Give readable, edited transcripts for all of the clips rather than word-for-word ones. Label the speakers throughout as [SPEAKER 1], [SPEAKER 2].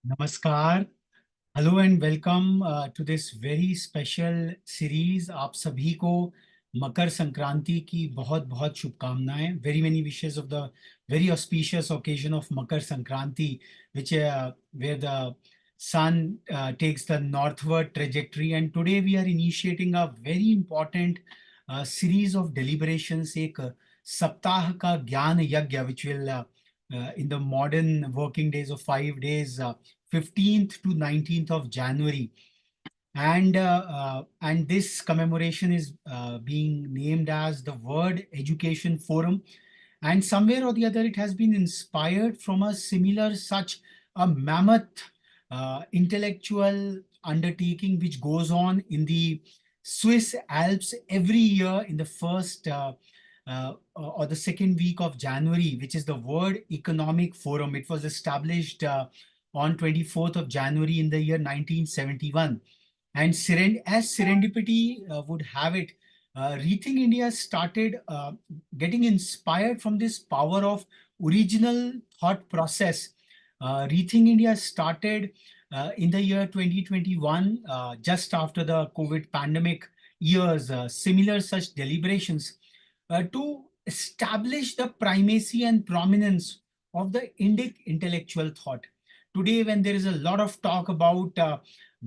[SPEAKER 1] नमस्कार। Hello and welcome to this very special series. आप सभी को मकर संक्रांति की बहुत बहुत शुभकामनाएं। Very many wishes of the very auspicious occasion of Makar Sankranti, which where the sun takes the northward trajectory, and today we are initiating a very important series of deliberations, एक सप्ताह का ज्ञान यज्ञ, which will in the modern working days of 5 days, 15th to 19th of January. And this commemoration is being named as the World Education Forum. And somewhere or the other, it has been inspired from a similar such a mammoth intellectual undertaking which goes on in the Swiss Alps every year in the first or the second week of January, which is the World Economic Forum. It was established on 24th of January in the year 1971. And as serendipity would have it, Rethink India started getting inspired from this power of original thought process. Rethink India started in the year 2021, just after the COVID pandemic years, similar such deliberations to establish the primacy and prominence of the Indic intellectual thought. Today, when there is a lot of talk about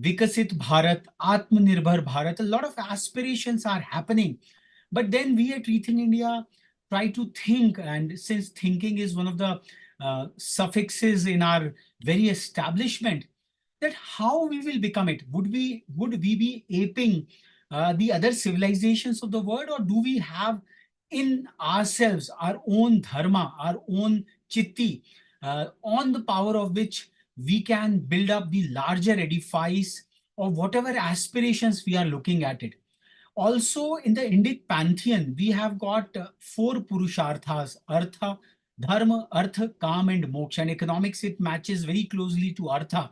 [SPEAKER 1] Vikasit Bharat, Atmanirbhar Bharat, a lot of aspirations are happening. But then we at Rethink India try to think, and since thinking is one of the suffixes in our very establishment, that how we will become it. Would we be aping the other civilizations of the world, or do we have in ourselves our own dharma, our own chitti, on the power of which we can build up the larger edifice of whatever aspirations we are looking at it. Also, in the Indic pantheon, we have got four Purusharthas: Artha, Dharma, Artha, Kam, and Moksha. And economics, it matches very closely to Artha.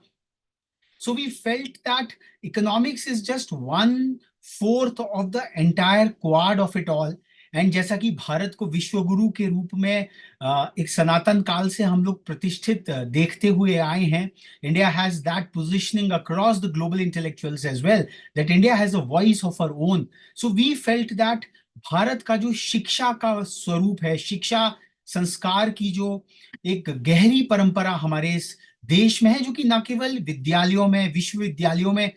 [SPEAKER 1] So we felt that economics is just 1/4 of the entire quad of it all. And जैसा कि भारत को विश्व गुरु के रूप में एक सनातन काल से हम लोग प्रतिष्ठित देखते हुए आए हैं, India has that positioning across the global intellectuals as well, that India has a voice of our own. So we felt that Bharat का जो शिक्षा का स्वरूप है, शिक्षा संस्कार की जो एक गहरी परंपरा हमारे इस देश में है, जो कि न केवल विद्यालयों में, विश्वविद्यालयों में,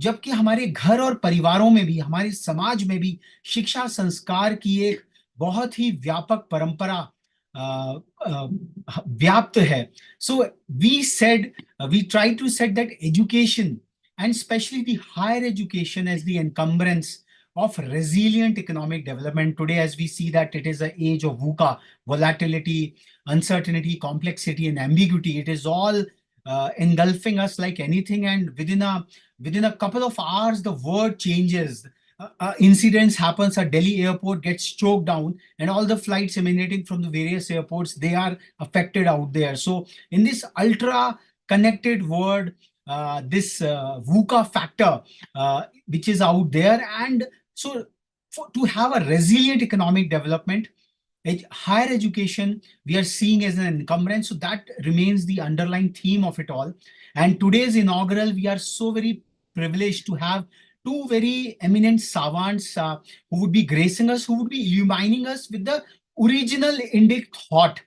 [SPEAKER 1] जबकि हमारे घर और परिवारों में भी, हमारे समाज में भी शिक्षा संस्कार की एक बहुत ही व्यापक परंपरा व्याप्त है. So we try to set that education, and especially the higher education, as the encumbrance of resilient economic development. Today, as we see that it is an age of VUCA, volatility, uncertainty, complexity, and ambiguity. It is all engulfing us like anything, and within a couple of hours, the word changes. Incidents happens at Delhi airport, gets choked down, and all the flights emanating from the various airports, they are affected out there. So in this ultra connected world, this VUCA factor, which is out there, and so to have a resilient economic development, higher education we are seeing as an encumbrance. So that remains the underlying theme of it all. And today's inaugural, we are so very privileged to have two very eminent savants who would be gracing us, who would be illumining us with the original Indic thought.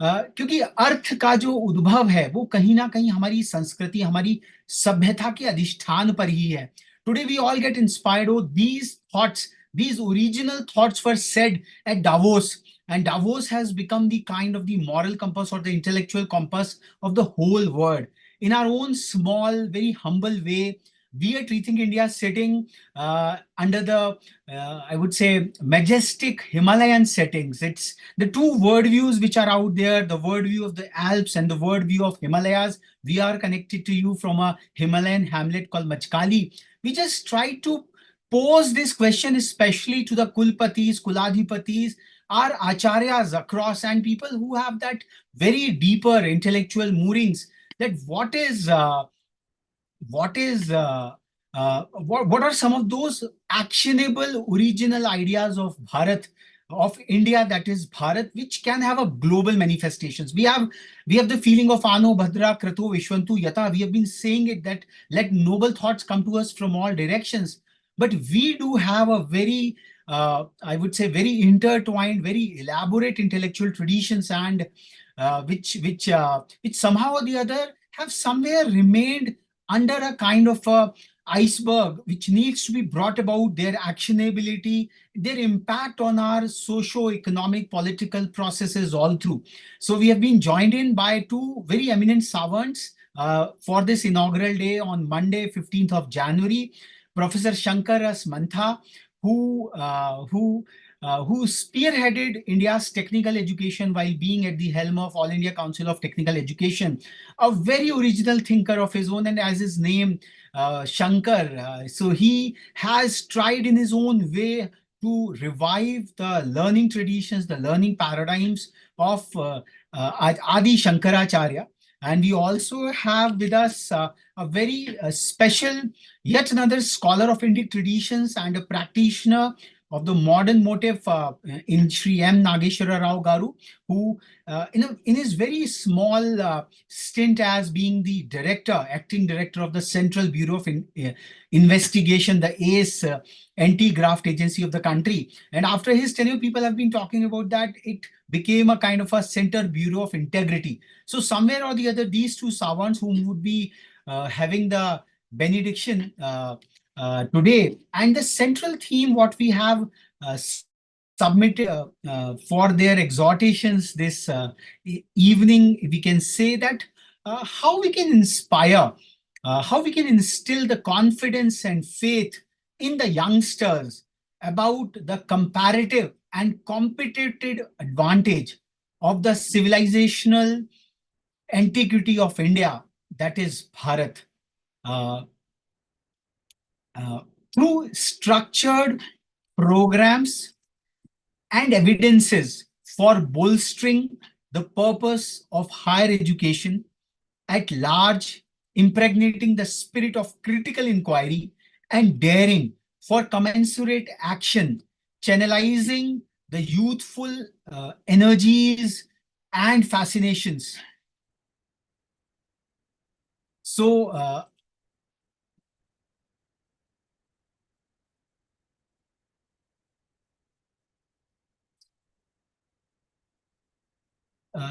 [SPEAKER 1] क्योंकि अर्थ का जो उद्भव है वो कहीं ना कहीं हमारी संस्कृति, हमारी सभ्यता के अधिष्ठान पर ही है. Today we all get inspired. Oh, these thoughts, these original thoughts were said at Davos, and Davos has become the kind of the moral compass or the intellectual compass of the whole world. In our own small, very humble way, we at Rethink India sitting under the, I would say, majestic Himalayan settings. It's the two worldviews which are out there, the worldview of the Alps and the worldview of Himalayas. We are connected to you from a Himalayan hamlet called Machkali. We just try to pose this question, especially to the Kulpatis, Kuladhipatis, our acharyas across, and people who have that very deeper intellectual moorings, that what are some of those actionable original ideas of Bharat, of India, that is Bharat, which can have a global manifestations. We have the feeling of Ano Bhadra Krato Vishwantu Yata. We have been saying it, that let noble thoughts come to us from all directions. But we do have a very I would say very intertwined, very elaborate intellectual traditions, and which somehow or the other have somewhere remained under a kind of a iceberg, which needs to be brought about, their actionability, their impact on our socio-economic political processes all through. So we have been joined in by two very eminent savants for this inaugural day on Monday, 15th of January. Professor Shankar S. Mantha, who spearheaded India's technical education while being at the helm of All India Council of Technical Education, a very original thinker of his own, and as his name, Shankar, so he has tried in his own way to revive the learning traditions, the learning paradigms of Adi Shankaracharya. And we also have with us a very special, yet another scholar of Indic traditions and a practitioner of the modern motive in Sri M. Nageshwara Rao Garu, who in his very small stint as being the director, acting director of the Central Bureau of Investigation, the ACE anti-graft agency of the country. And after his tenure, people have been talking about that it became a kind of a Center Bureau of Integrity. So somewhere or the other, these two savants whom would be having the benediction today, and the central theme what we have submitted for their exhortations this evening, we can say that how we can inspire, how we can instill the confidence and faith in the youngsters about the comparative and competitive advantage of the civilizational antiquity of India, that is Bharat. Uh, through structured programs and evidences for bolstering the purpose of higher education at large, impregnating the spirit of critical inquiry and daring for commensurate action, channelizing the youthful energies and fascinations. So,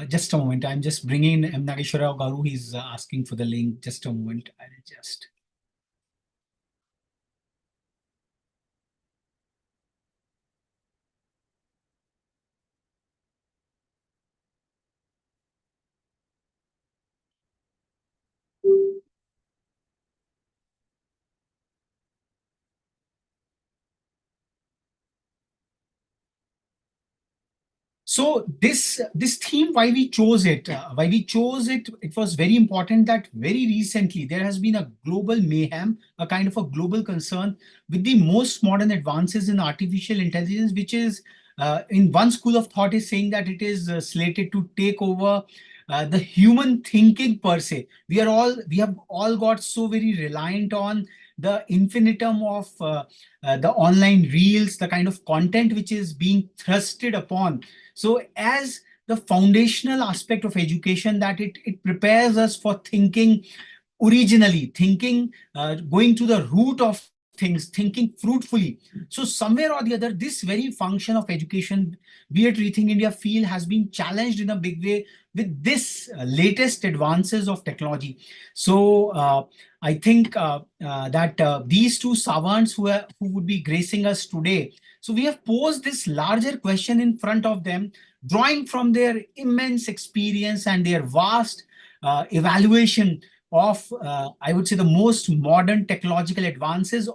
[SPEAKER 1] just a moment. I'm just bringing M. Nageshwara Garu. He's asking for the link. Just a moment. I'll just. So this theme, why we chose it, it was very important that very recently there has been a global mayhem, a kind of a global concern with the most modern advances in artificial intelligence, which is in one school of thought is saying that it is slated to take over the human thinking per se. We have all got so very reliant on the infinitum of the online reels, the kind of content which is being thrusted upon. So as the foundational aspect of education, that it prepares us for thinking originally, thinking, going to the root of things, thinking fruitfully. So somewhere or the other, this very function of education, be it Rethink India feel, has been challenged in a big way with this latest advances of technology. So I think that these two savants who would be gracing us today, so we have posed this larger question in front of them, drawing from their immense experience and their vast evaluation of, I would say, the most modern technological advances,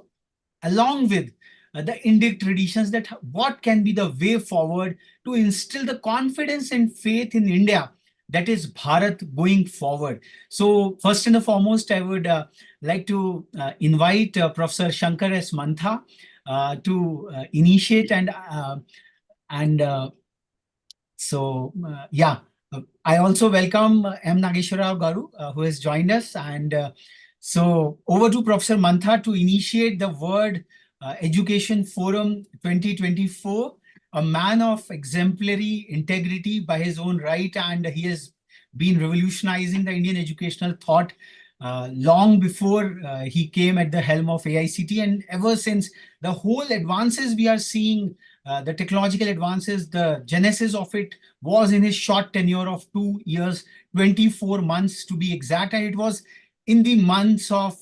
[SPEAKER 1] along with the Indic traditions, that what can be the way forward to instill the confidence and faith in India, that is Bharat, going forward. So first and foremost, I would like to invite Professor Shankar S. Mantha to initiate and yeah, I also welcome M. Nageshwara Garu, who has joined us. And so over to Professor Mantha to initiate the World Education Forum 2024, a man of exemplary integrity by his own right, and he has been revolutionizing the Indian educational thought long before he came at the helm of AICT. And ever since, the whole advances we are seeing, the technological advances, the genesis of it was in his short tenure of 2 years, 24 months to be exact. And it was in the months of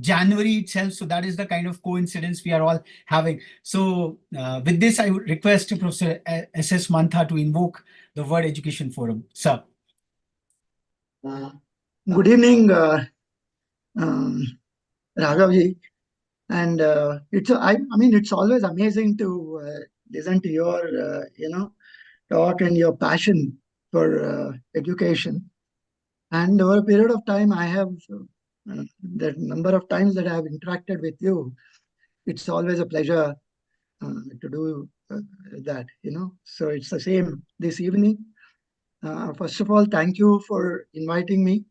[SPEAKER 1] January itself. So that is the kind of coincidence we are all having. So with this, I would request Professor S.S. Mantha to invoke the World Education Forum. Sir.
[SPEAKER 2] Good evening, Raghavji. And I mean, it's always amazing to listen to your, talk and your passion for education. And over a period of time, I have the number of times that I have interacted with you. It's always a pleasure to do that. So it's the same this evening. First of all, thank you for inviting me.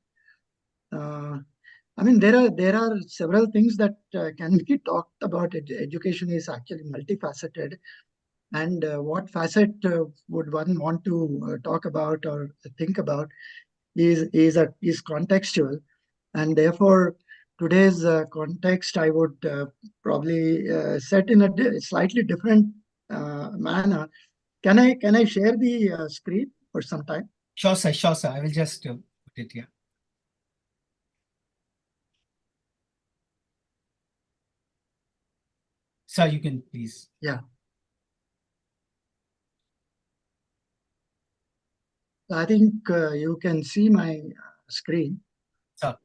[SPEAKER 2] I mean, there are several things that can be talked about. Education is actually multifaceted, and what facet would one want to talk about or think about is contextual, and therefore today's context I would probably set in a slightly different manner. Can I share the screen for some time?
[SPEAKER 1] Sure, sir. Sure, sir. I will just put it here. Sir, you can please.
[SPEAKER 2] Yeah. I think you can see my screen.
[SPEAKER 1] Sir.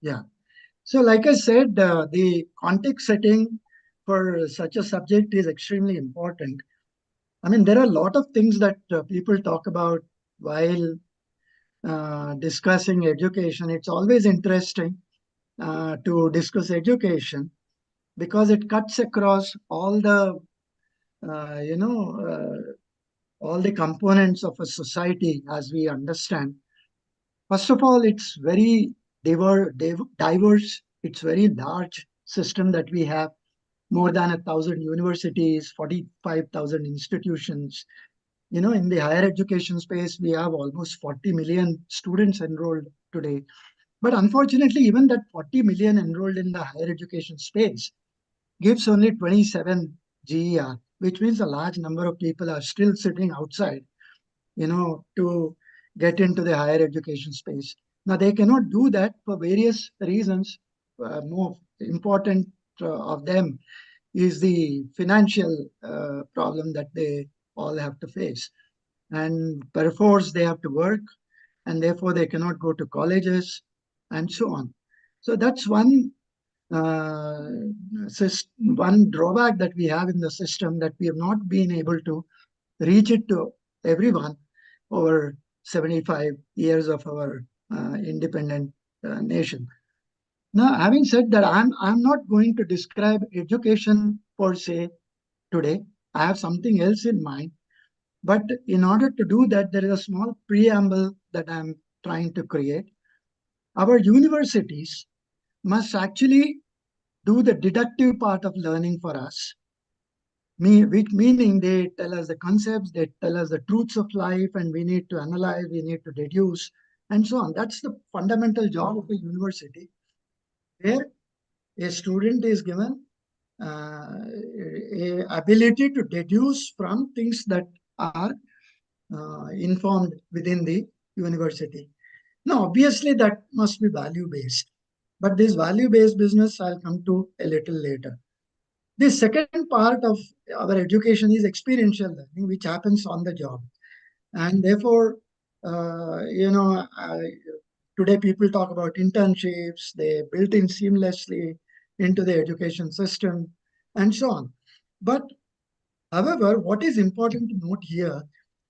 [SPEAKER 2] Yeah. So, like I said, the context setting for such a subject is extremely important. I mean, there are a lot of things that people talk about while discussing education. It's always interesting to discuss education because it cuts across uh, you know, uh, all the components of a society as we understand. First of all, it's very diverse. It's very large system that we have. More than 1,000 universities, 45,000 institutions. In the higher education space, we have almost 40 million students enrolled today. But unfortunately, even that 40 million enrolled in the higher education space gives only 27 GER, which means a large number of people are still sitting outside, to get into the higher education space. Now, they cannot do that for various reasons. More important of them is the financial problem that they all have to face. And perforce, they have to work, and therefore they cannot go to colleges and so on. So that's one uh, one drawback that we have in the system, that we have not been able to reach it to everyone over 75 years of our independent nation. Now, having said that, I'm not going to describe education per se today. I have something else in mind. But in order to do that, there is a small preamble that I'm trying to create. Our universities must actually do the deductive part of learning for us, which meaning they tell us the concepts, they tell us the truths of life, and we need to analyze, we need to deduce, and so on. That's the fundamental job of a university, where a student is given a ability to deduce from things that are informed within the university. Now, obviously, that must be value based. But this value based business, I'll come to a little later. The second part of our education is experiential learning, which happens on the job. And therefore, today people talk about internships, they built in seamlessly into the education system, and so on. But however, what is important to note here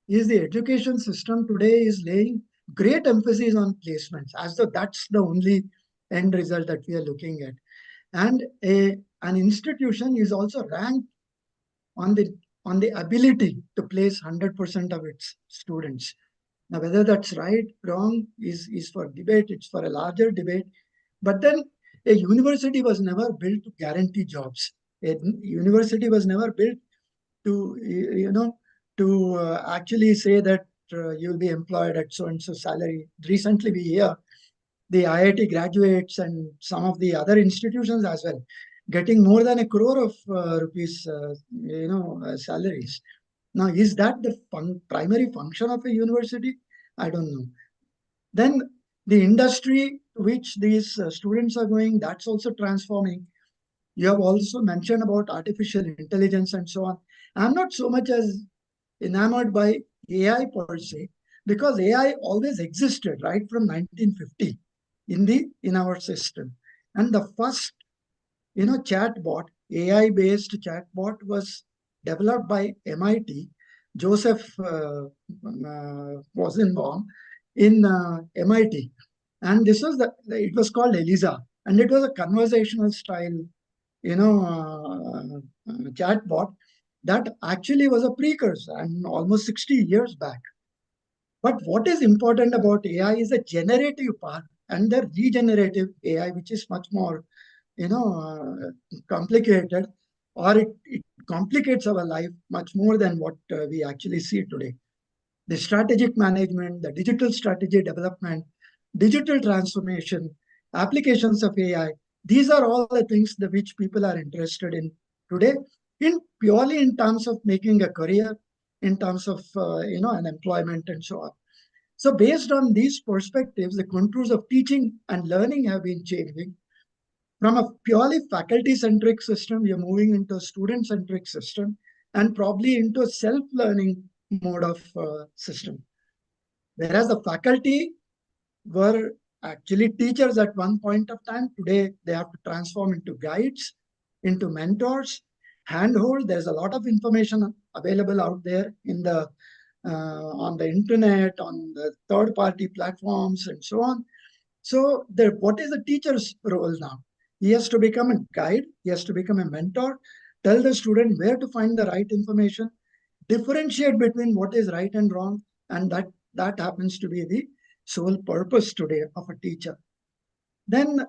[SPEAKER 2] is the education system today is laying great emphasis on placements, as though that's the only end result that we are looking at. And an institution is also ranked on the on the ability to place 100% of its students. Now, whether that's right, wrong, is for debate. It's for a larger debate. But then a university was never built to guarantee jobs. A university was never built to, actually say that you'll be employed at so and so salary. Recently, we hear the IIT graduates and some of the other institutions as well getting more than a crore of rupees, salaries. Now, is that the primary function of a university? I don't know. Then the industry to which these students are going, that's also transforming. You have also mentioned about artificial intelligence and so on. I'm not so much as enamored by AI per se, because AI always existed right from 1950 in our system. And the first, chatbot, AI-based chatbot, was developed by MIT. Joseph Rosenbaum in MIT, and this was it was called Eliza, and it was a conversational style, chatbot that actually was a precursor and almost 60 years back. But what is important about AI is the generative part and the regenerative AI, which is much more, complicated, or it complicates our life much more than what we actually see today. The strategic management, the digital strategy development, digital transformation, applications of AI, these are all the things that which people are interested in today, in purely in terms of making a career, in terms of an employment and so on. So based on these perspectives, the contours of teaching and learning have been changing. From a purely faculty-centric system, we are moving into a student-centric system, and probably into a self-learning mode of system. Whereas the faculty were actually teachers at one point of time, today they have to transform into guides, into mentors, handhold. There's a lot of information available out there on the internet, on the third-party platforms, and so on. So, what is the teacher's role now? He has to become a guide. He has to become a mentor. Tell the student where to find the right information. Differentiate between what is right and wrong, and that happens to be the sole purpose today of a teacher. Then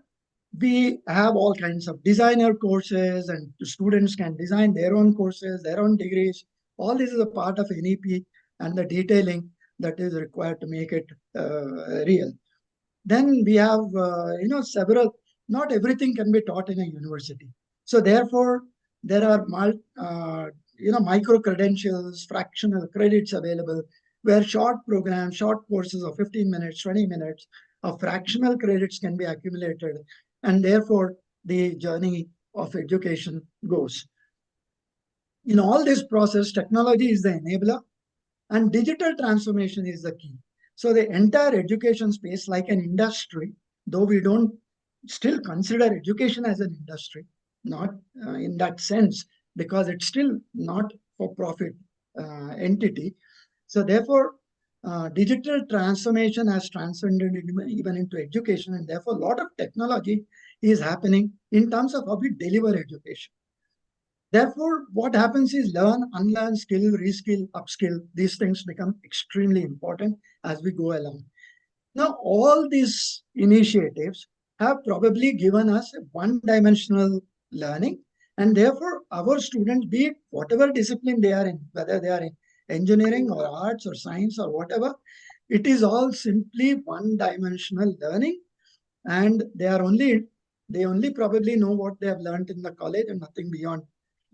[SPEAKER 2] we have all kinds of designer courses, and students can design their own courses, their own degrees. All this is a part of NEP and the detailing that is required to make it real. Then we have, several, not everything can be taught in a university. So therefore, there are, micro credentials, fractional credits available, where short programs, short courses of 15 minutes, 20 minutes of fractional credits can be accumulated. And therefore, the journey of education goes. In all this process, technology is the enabler, and digital transformation is the key. So the entire education space, like an industry, though we don't still consider education as an industry, not in that sense, because it's still not for profit entity. So therefore, digital transformation has transcended even into education, and therefore a lot of technology is happening in terms of how we deliver education. Therefore, what happens is learn, unlearn, skill, reskill, upskill. These things become extremely important as we go along. Now, all these initiatives have probably given us a one-dimensional learning, and therefore our students, be it whatever discipline they are in, whether they are in engineering or arts or science or whatever, it is all simply one-dimensional learning, and they only probably know what they have learned in the college and nothing beyond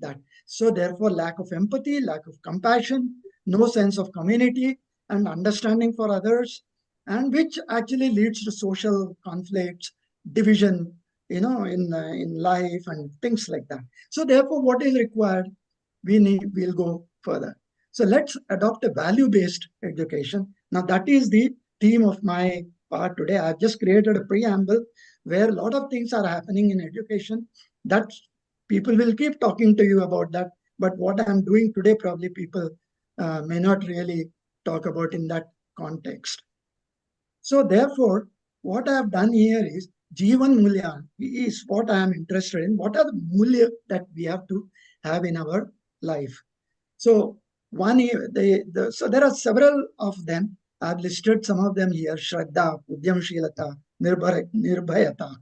[SPEAKER 2] that. So therefore, lack of empathy, lack of compassion, no sense of community and understanding for others, and which actually leads to social conflicts, division, in life and things like that. So therefore, what is required, we'll go further. So let's adopt a value-based education. Now that is the theme of my part today. I've just created a preamble where a lot of things are happening in education that people will keep talking to you about that. But what I'm doing today, probably people may not really talk about in that context. So therefore, what I have done here is Jivan Mulya is what I am interested in. What are the Mulya that we have to have in our life? So so there are several of them. I've listed some of them here: Shraddha, Udyamshilata, Nirbhayata,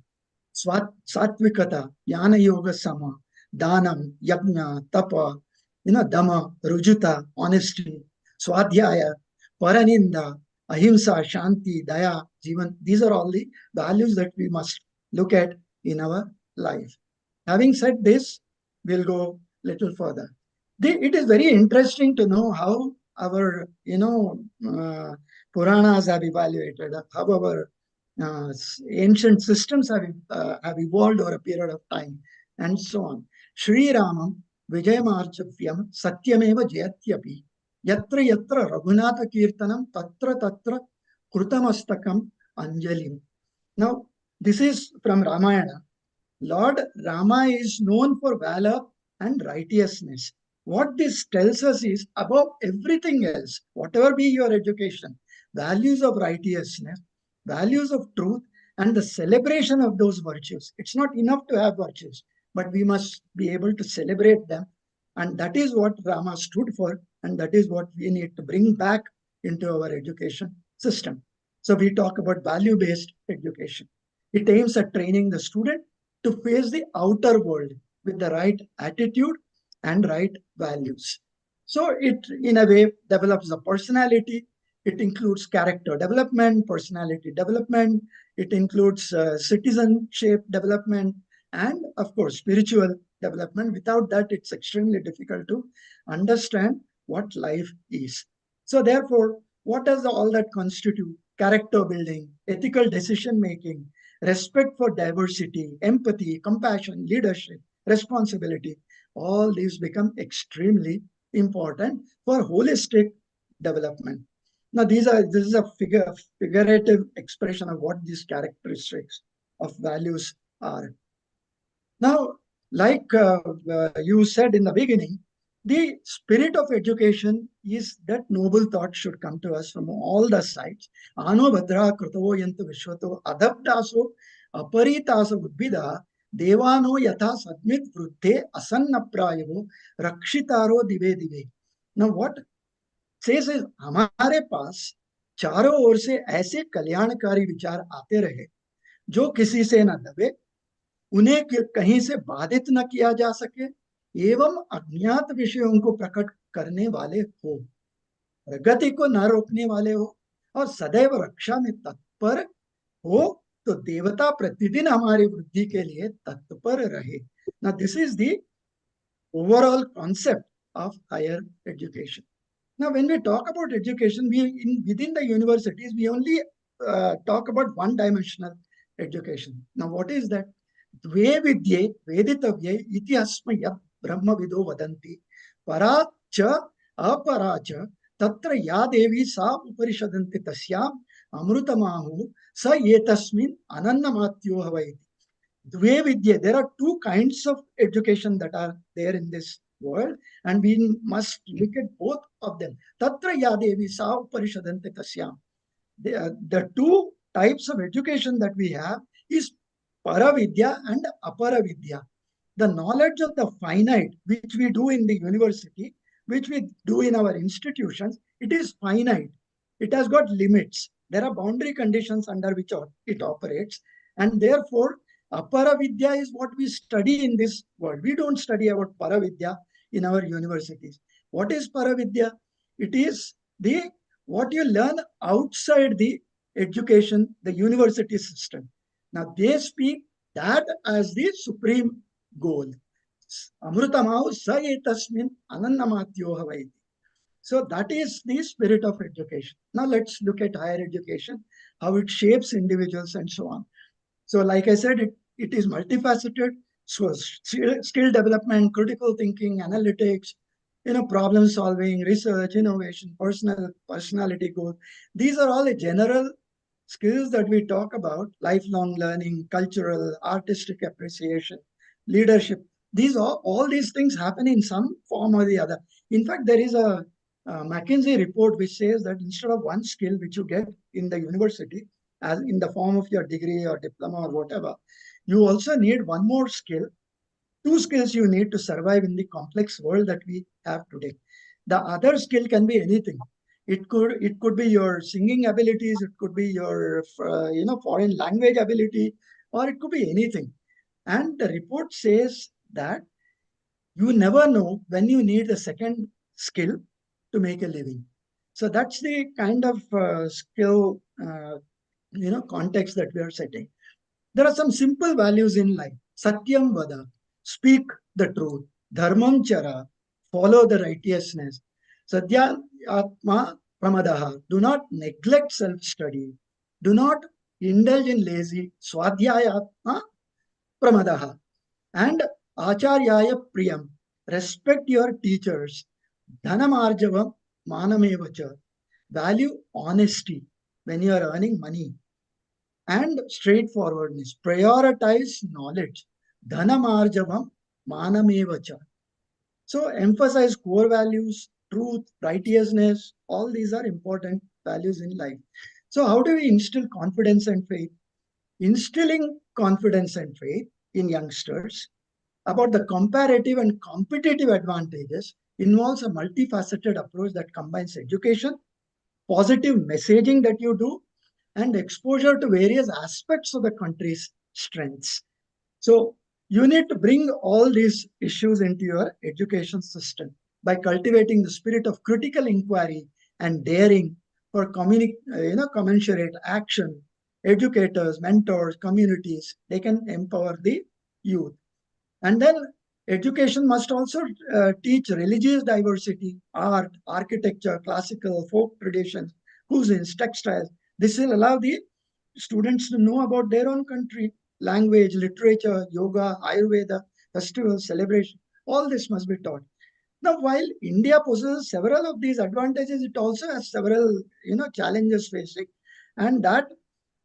[SPEAKER 2] Satvikata, Jnana Yoga Sama, Danam, Yajna, Tapa, Dama, Rujuta, honesty, Swadhyaya, Paraninda, Ahimsa, Shanti, Daya, Jivan. These are all the values that we must look at in our life. Having said this, we'll go little further. It is very interesting to know how our, Puranas have evaluated, how our ancient systems have evolved over a period of time, and so on. Sri Ramam Vijayamarchavyam Satyameva Jayatyapi Yatra Yatra Raghunatha Kirtanam Tatra Tatra Krutamastakam Anjalim. Now, this is from Ramayana. Lord Rama is known for valor and righteousness. What this tells us is above everything else, whatever be your education, values of righteousness, values of truth, and the celebration of those virtues. It's not enough to have virtues, but we must be able to celebrate them. And that is what Rama stood for, and that is what we need to bring back into our education system. So we talk about value-based education. It aims at training the student to face the outer world with the right attitude and right values. So it, in a way, develops a personality. It includes character development, personality development. It includes citizenship development, and of course, spiritual development. Without that, it's extremely difficult to understand what life is. So therefore, what does all that constitute? Character building, ethical decision making, respect for diversity, empathy, compassion, leadership, responsibility. All these become extremely important for holistic development. Now, this is a figurative expression of what these characteristics of values are. Now, like you said in the beginning, the spirit of education is that noble thought should come to us from all the sides. Ano bhadra krutavo yantu vishwato adabdaso aparitaso buddhida devano yatha sadmit vruddhe asannaprayavo rakshitaro dive dive. Now what says is हमारे पास चारों ओर से ऐसे कल्याणकारी विचार आते रहे जो किसी से न दबे, उन्हें कहीं से बाधित न किया जा सके, एवं अज्ञात विषयों को प्रकट करने वाले हो, प्रगति को न रोकने वाले हो, और सदैव रक्षा में तत्पर हो, तो देवता प्रतिदिन हमारी वृद्धि के लिए तत्पर रहे. Now this is the overall concept of higher education. Now, when we talk about education, within the universities, we only talk about one-dimensional education. Now, what is that? Dve vidye veditavye iti asma yat brahma vido vadanti para cha apara cha tatra ya devi sa uparishadanti tasyam amrutamahu sa yetasmin anannamatyo havaiti. Dve Vidya. There are two kinds of education that are there in this world, and we must look at both of them. Tatra yadevi sa uparishadante tasyam. The two types of education that we have is Paravidya and Aparavidya. The knowledge of the finite, which we do in the university, which we do in our institutions, it is finite. It has got limits. There are boundary conditions under which it operates. And therefore, Aparavidya is what we study in this world. We don't study about Paravidya in our universities. What is Paravidya? It is the what you learn outside the education, the university system. Now they speak that as the supreme goal. Amrutamau sa etasmin anannamatyoha vaiti. So that is the spirit of education. Now let's look at higher education, how it shapes individuals and so on. So like I said, it is multifaceted. So skill development, critical thinking, analytics, problem solving, research, innovation, personality growth. These are all the general skills that we talk about: lifelong learning, cultural, artistic appreciation, leadership. These all these things happen in some form or the other. In fact, there is a McKinsey report which says that instead of one skill which you get in the university, as in the form of your degree or diploma or whatever, you also need one more skill, two skills you need to survive in the complex world that we have today. The other skill can be anything. It could be your singing abilities, it could be your foreign language ability, or it could be anything. And the report says that you never know when you need a second skill to make a living. So that's the kind of skill context that we are setting. There are some simple values in life. Satyam vada, speak the truth. Dharmam chara, follow the righteousness. Sadhya atma pramadaha, do not neglect self-study. Do not indulge in lazy. Swadhyayatma pramadaha. And acharyaya priyam, respect your teachers. Dhanamarjavam manamevacha, value honesty when you are earning money, and straightforwardness. Prioritize knowledge. Dhanamarjavam manamevacha. So emphasize core values, truth, righteousness. All these are important values in life. So how do we instill confidence and faith? Instilling confidence and faith in youngsters about the comparative and competitive advantages involves a multifaceted approach that combines education, positive messaging that you do, and exposure to various aspects of the country's strengths. So you need to bring all these issues into your education system by cultivating the spirit of critical inquiry and daring for commensurate action. Educators, mentors, communities, they can empower the youth. And then education must also teach religious diversity, art, architecture, classical, folk traditions, cuisines, textiles. This will allow the students to know about their own country, language, literature, yoga, Ayurveda, festivals, celebration. All this must be taught. Now, while India possesses several of these advantages, it also has several, challenges facing, and that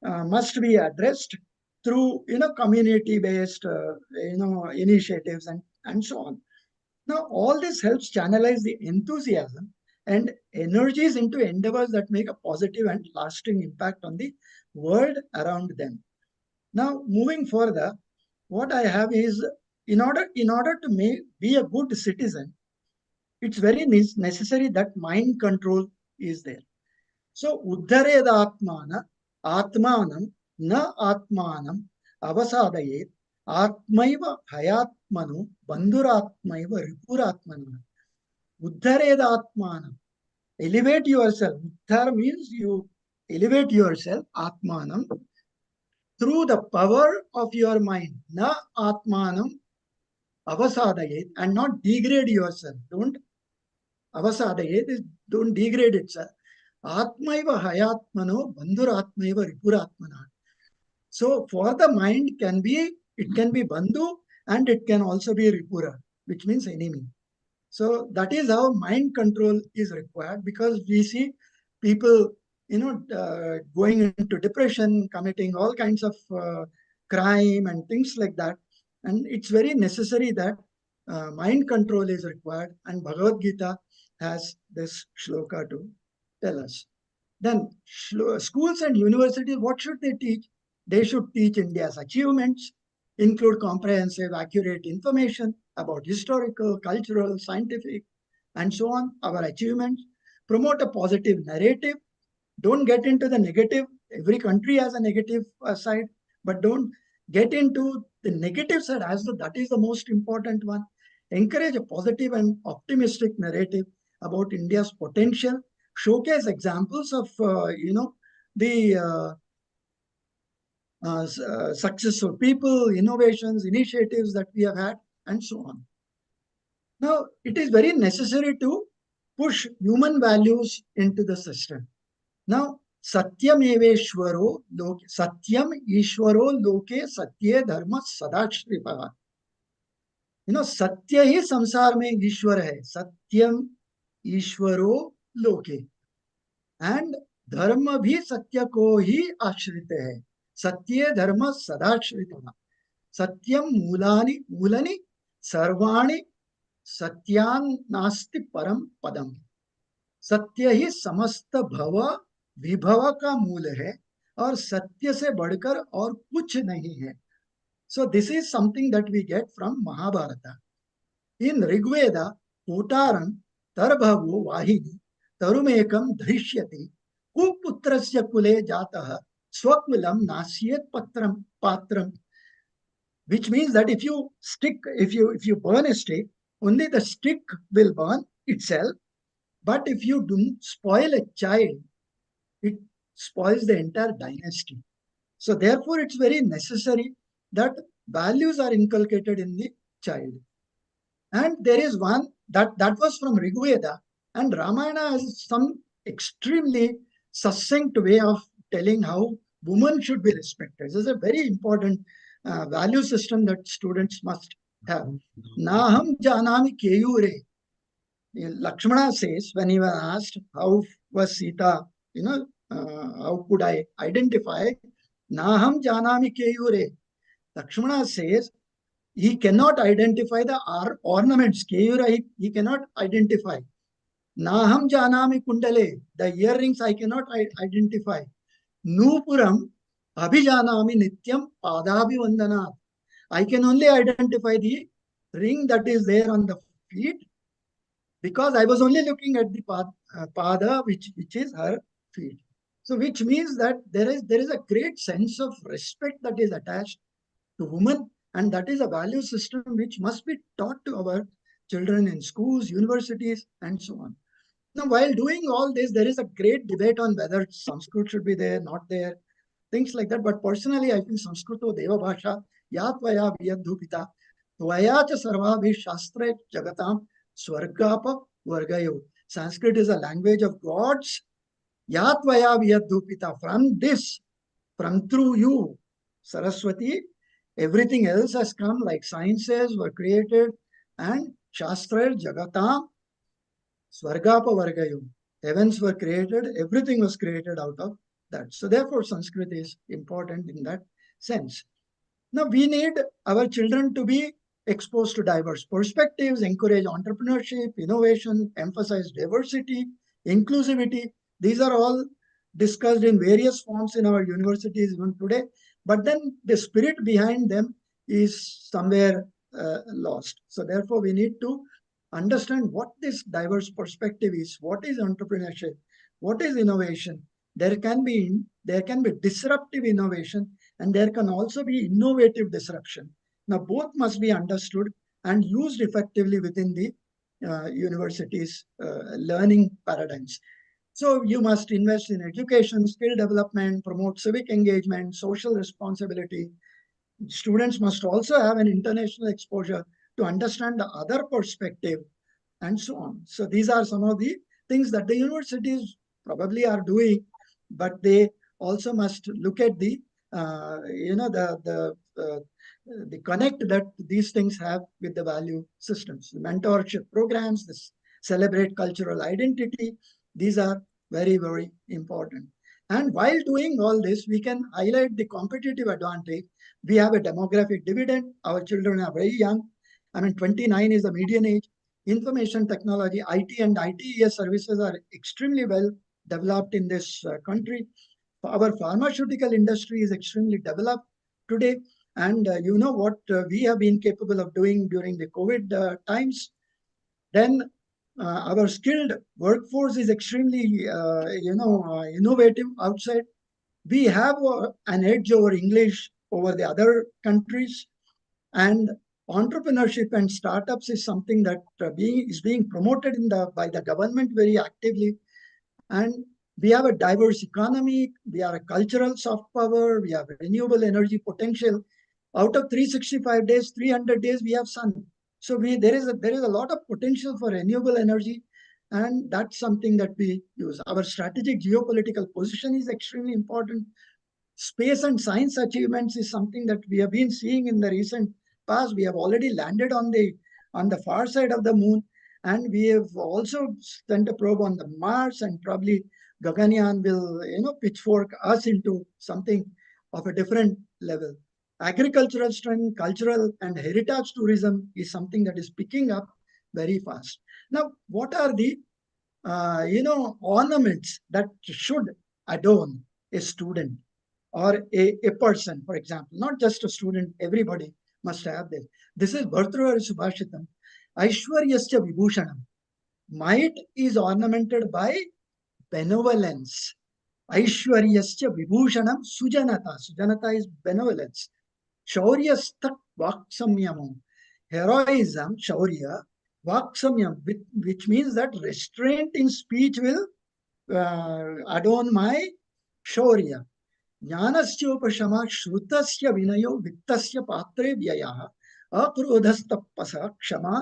[SPEAKER 2] must be addressed through, community-based, initiatives and so on. Now, all this helps channelize the enthusiasm and energies into endeavors that make a positive and lasting impact on the world around them. Now, moving further, what I have is, in order to be a good citizen, it's very necessary that mind control is there. So, uddharedatmana atmanam na atmanam avasadayet atmaiva hayatmanu bandhuratmaiva ripuratmanu. Uddharedatmanam. Elevate yourself. Uddhar means you elevate yourself, atmanam, through the power of your mind. Na atmanam avasadayet, and not degrade yourself. Don't avasadayet, don't degrade itself. Atmaiva hayatmano bandhuratmaiva ripuratmana. So for the mind it can be bandhu and it can also be ripura, which means enemy. So that is how mind control is required, because we see people, going into depression, committing all kinds of crime and things like that. And it's very necessary that mind control is required. And Bhagavad Gita has this shloka to tell us. Then schools and universities, what should they teach? They should teach India's achievements, include comprehensive, accurate information about historical, cultural, scientific, and so on, our achievements, promote a positive narrative. Don't get into the negative. Every country has a negative side, but don't get into the negative side as though that is the most important one. Encourage a positive and optimistic narrative about India's potential. Showcase examples of, the successful people, innovations, initiatives that we have had, and so on. Now, it is very necessary to push human values into the system. Now, Satyam Eveshwaro Loke, Satyam Ishwaro Loke Satye Dharma Sadashripa. सत्य ही संसार में ईश्वर है. सत्यम ईश्वरो लोके. And धर्म भी सत्य को ही आश्रित है. सत्य धर्म सदाश्रित. सत्यम मूलानि मूलनि सर्वाणि सत्यान नास्ति परम पदम. सत्य ही समस्त भव विभव का मूल है और सत्य से बढ़कर और कुछ नहीं है. So this is something that we get from Mahabharata. In Rigveda, Kotaram Tarbhavo Vahini Tarumekam Drishyati Kuputrasya Kule Jataha Swakulam Nasyet Patram, which means that if you burn a stick, only the stick will burn itself. But if you do spoil a child, it spoils the entire dynasty. So therefore, it's very necessary that values are inculcated in the child. And there is one that was from Rigveda, and Ramayana has some extremely succinct way of telling how women should be respected. This is a very important value system that students must have. Naham janami keyure. Lakshmana says, when he was asked how was Sita, how could I identify? Naham janami keyure. Lakshmana says he cannot identify the ornaments. Keyura he cannot identify. Naham janami kundale. The earrings I cannot identify. Nupuram abhijanami nityam padabhi vandana. I can only identify the ring that is there on the feet, because I was only looking at the pada, which is her feet. So which means that there is a great sense of respect that is attached to women, and that is a value system which must be taught to our children in schools, universities, and so on. Now, while doing all this, there is a great debate on whether Sanskrit should be there, not there, things like that. But personally, I feel Sanskrito Deva Bhasha, Yatvaya Vyadhupita, Tvaya cha Sarvabhi Shastra Jagatam Swargapa Vargayo. Sanskrit is a language of gods. Yatvaya Vyadhupita. From through you, Saraswati, everything else has come, like sciences were created, and Shastra Jagatam Swargapa Vargayo. Heavens were created, everything was created out of that. So therefore, Sanskrit is important in that sense. Now, we need our children to be exposed to diverse perspectives, encourage entrepreneurship, innovation, emphasize diversity, inclusivity. These are all discussed in various forms in our universities even today. But then the spirit behind them is somewhere lost. So therefore, we need to understand what this diverse perspective is, what is entrepreneurship, what is innovation. There can be disruptive innovation, and there can also be innovative disruption. Now, both must be understood and used effectively within the universities' learning paradigms. So you must invest in education, skill development, promote civic engagement, social responsibility. Students must also have an international exposure to understand the other perspective, and so on. So these are some of the things that the universities probably are doing, but they also must look at the the connect that these things have with the value systems. The mentorship programs, this celebrate cultural identity, these are very, very important. And while doing all this, we can highlight the competitive advantage. We have a demographic dividend. Our children are very young. I mean, 29 is the median age. Information technology, IT and ITES services are extremely well developed in this country. Our pharmaceutical industry is extremely developed today. And you know what we have been capable of doing during the COVID times. Then our skilled workforce is extremely, innovative outside. We have an edge over English over the other countries, and entrepreneurship and startups is something that is being promoted by the government very actively. And we have a diverse economy. We are a cultural soft power. We have renewable energy potential. Out of 365 days, 300 days we have sun. So there is a lot of potential for renewable energy, and that's something that we use. Our strategic geopolitical position is extremely important. Space and science achievements is something that we have been seeing in the recent past. We have already landed on the far side of the moon, and we have also sent a probe on the Mars, and probably Gaganyaan will pitchfork us into something of a different level. Agricultural strength, cultural and heritage tourism is something that is picking up very fast. Now, what are the ornaments that should adorn a student or a person, for example, not just a student, everybody must have this. This is Bhartrahari Subhashitam. Aishwaryasya Vibhushanam. Might is ornamented by benevolence. Aishwaryasya Vibhushanam Sujanata. Sujanata is benevolence. Shauryastak Vaksamyamam. Heroism, Shaurya, Vaksamyam, which means that restraint in speech will adorn my Shaurya. ज्ञानस्योपशम श्रुतस्य विनयो वित्तस्य पात्रे व्ययः अक्रोधस्तपसः क्षमा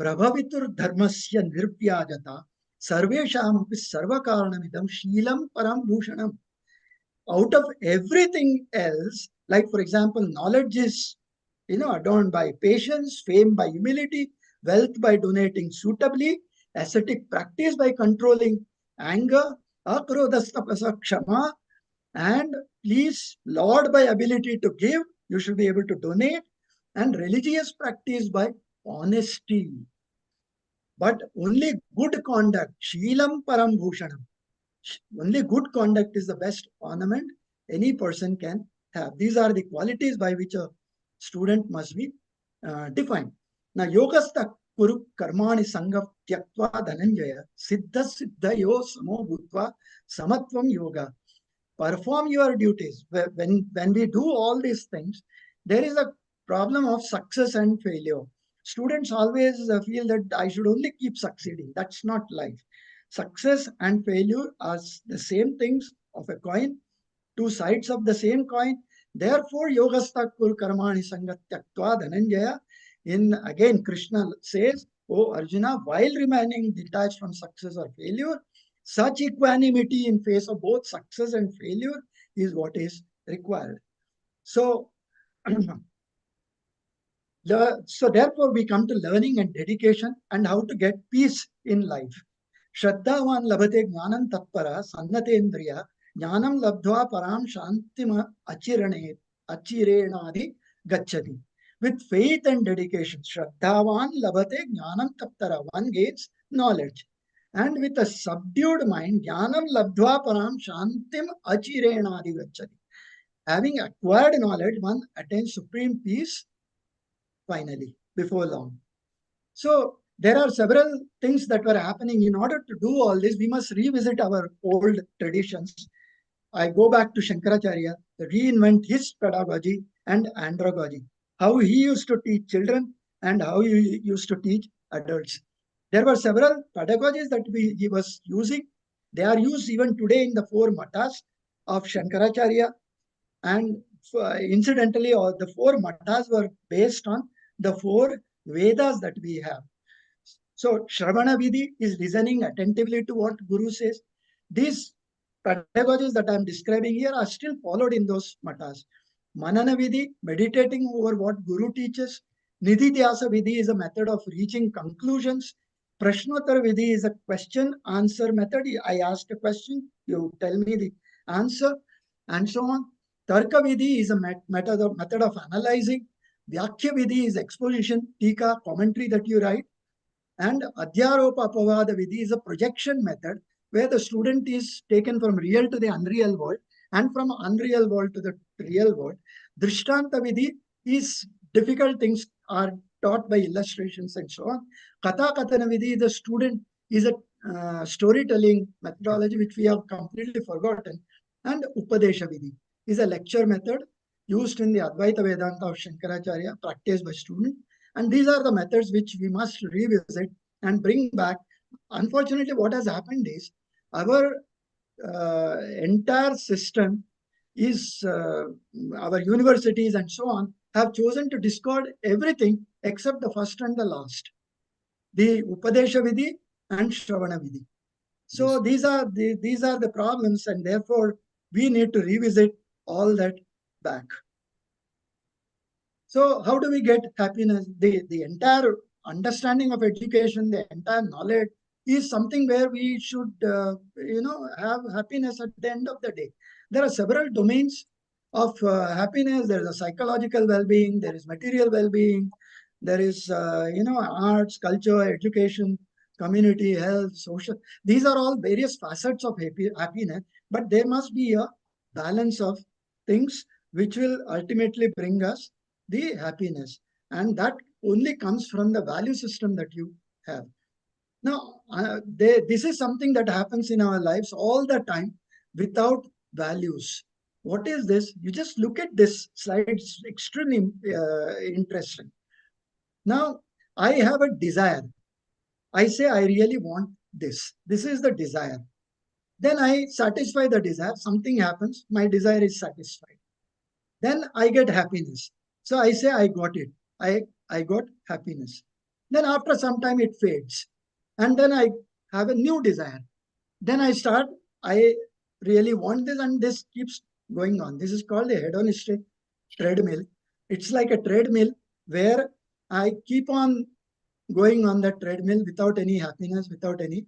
[SPEAKER 2] प्रभवितुर्धर्मस्य निर्व्याजता सर्वेषामपि सर्वकारणमिदं शीलं परं भूषणम्. Out of everything else, like for example, knowledge is adorned by patience, fame by humility, wealth by donating suitably, ascetic practice by controlling anger, akrodastapasa kshama, and please, Lord, by ability to give, you should be able to donate, and religious practice by honesty. But only good conduct, Sheelam Param Bhushanam, only good conduct is the best ornament any person can have. These are the qualities by which a student must be defined. Now, Yogastha Kuru Karmani Sangha Tyaktva Dhananjaya Siddha Siddhayo Samo Bhutva Samatvam Yoga. Perform your duties. When we do all these things, there is a problem of success and failure. Students always feel that I should only keep succeeding. That's not life. Success and failure are the same things of a coin, two sides of the same coin. Therefore, Yogastha Kul Karmani Sangatyaktva Dhananjaya. Again, Krishna says, "Oh Arjuna, while remaining detached from success or failure, such equanimity in face of both success and failure is what is required." So, so therefore, we come to learning and dedication and how to get peace in life. Shraddhavan labhate jnanam tatpara sannatendriya jnanam labdhva param shantima achirenadi gachati. With faith and dedication, Shraddhavan labhate jnanam tattara, one gains knowledge. And with a subdued mind, jnanam labdhva param shantim achirenadi gachati. Having acquired knowledge, one attains supreme peace finally, before long. So there are several things that were happening. In order to do all this, we must revisit our old traditions. I go back to Shankaracharya, reinvent his pedagogy and andragogy, how he used to teach children and how he used to teach adults. There were several pedagogies that he was using. They are used even today in the four matas of Shankaracharya. And incidentally, all the four matas were based on the four Vedas that we have. So Shravana Vidhi is listening attentively to what Guru says. These pedagogies that I am describing here are still followed in those matas. Manana Vidhi, meditating over what Guru teaches. Nidhityasa Vidhi is a method of reaching conclusions. Prashnotter Vidhi is a question-answer method. I ask a question, you tell me the answer, and so on. Tarka Vidhi is a method of analyzing. Vyakya Vidhi is exposition, tika, commentary that you write. And Adhyaropa Apavada Vidhi is a projection method where the student is taken from real to the unreal world and from unreal world to the real world. Drishtanta Vidhi is difficult things are taught by illustrations and so on. Katha Kathana Vidhi, the student is a storytelling methodology which we have completely forgotten. And Upadesha Vidhi is a lecture method used in the Advaita Vedanta of Shankaracharya, practiced by students. And these are the methods which we must revisit and bring back. Unfortunately, what has happened is our entire system is our universities and so on have chosen to discard everything except the first and the last, the Upadesha Vidhi and Shravana Vidhi. So these are the problems, and therefore we need to revisit all that back. So how do we get happiness? The entire understanding of education, the entire knowledge is something where we should, have happiness at the end of the day. There are several domains of happiness. There is a psychological well-being. There is material well-being. There is, arts, culture, education, community, health, social. These are all various facets of happiness, but there must be a balance of things which will ultimately bring us the happiness, and that only comes from the value system that you have. Now this is something that happens in our lives all the time without values. What is this? You just look at this slide. It's extremely interesting. Now I have a desire. I say I really want this is the desire. Then I satisfy the desire. Something happens, my desire is satisfied. Then I get happiness. So I say I got it. I got happiness. Then after some time it fades. And then I have a new desire. Then I start, I really want this, and this keeps going on. This is called a hedonistic treadmill. It's like a treadmill where I keep on going on that treadmill without any happiness, without any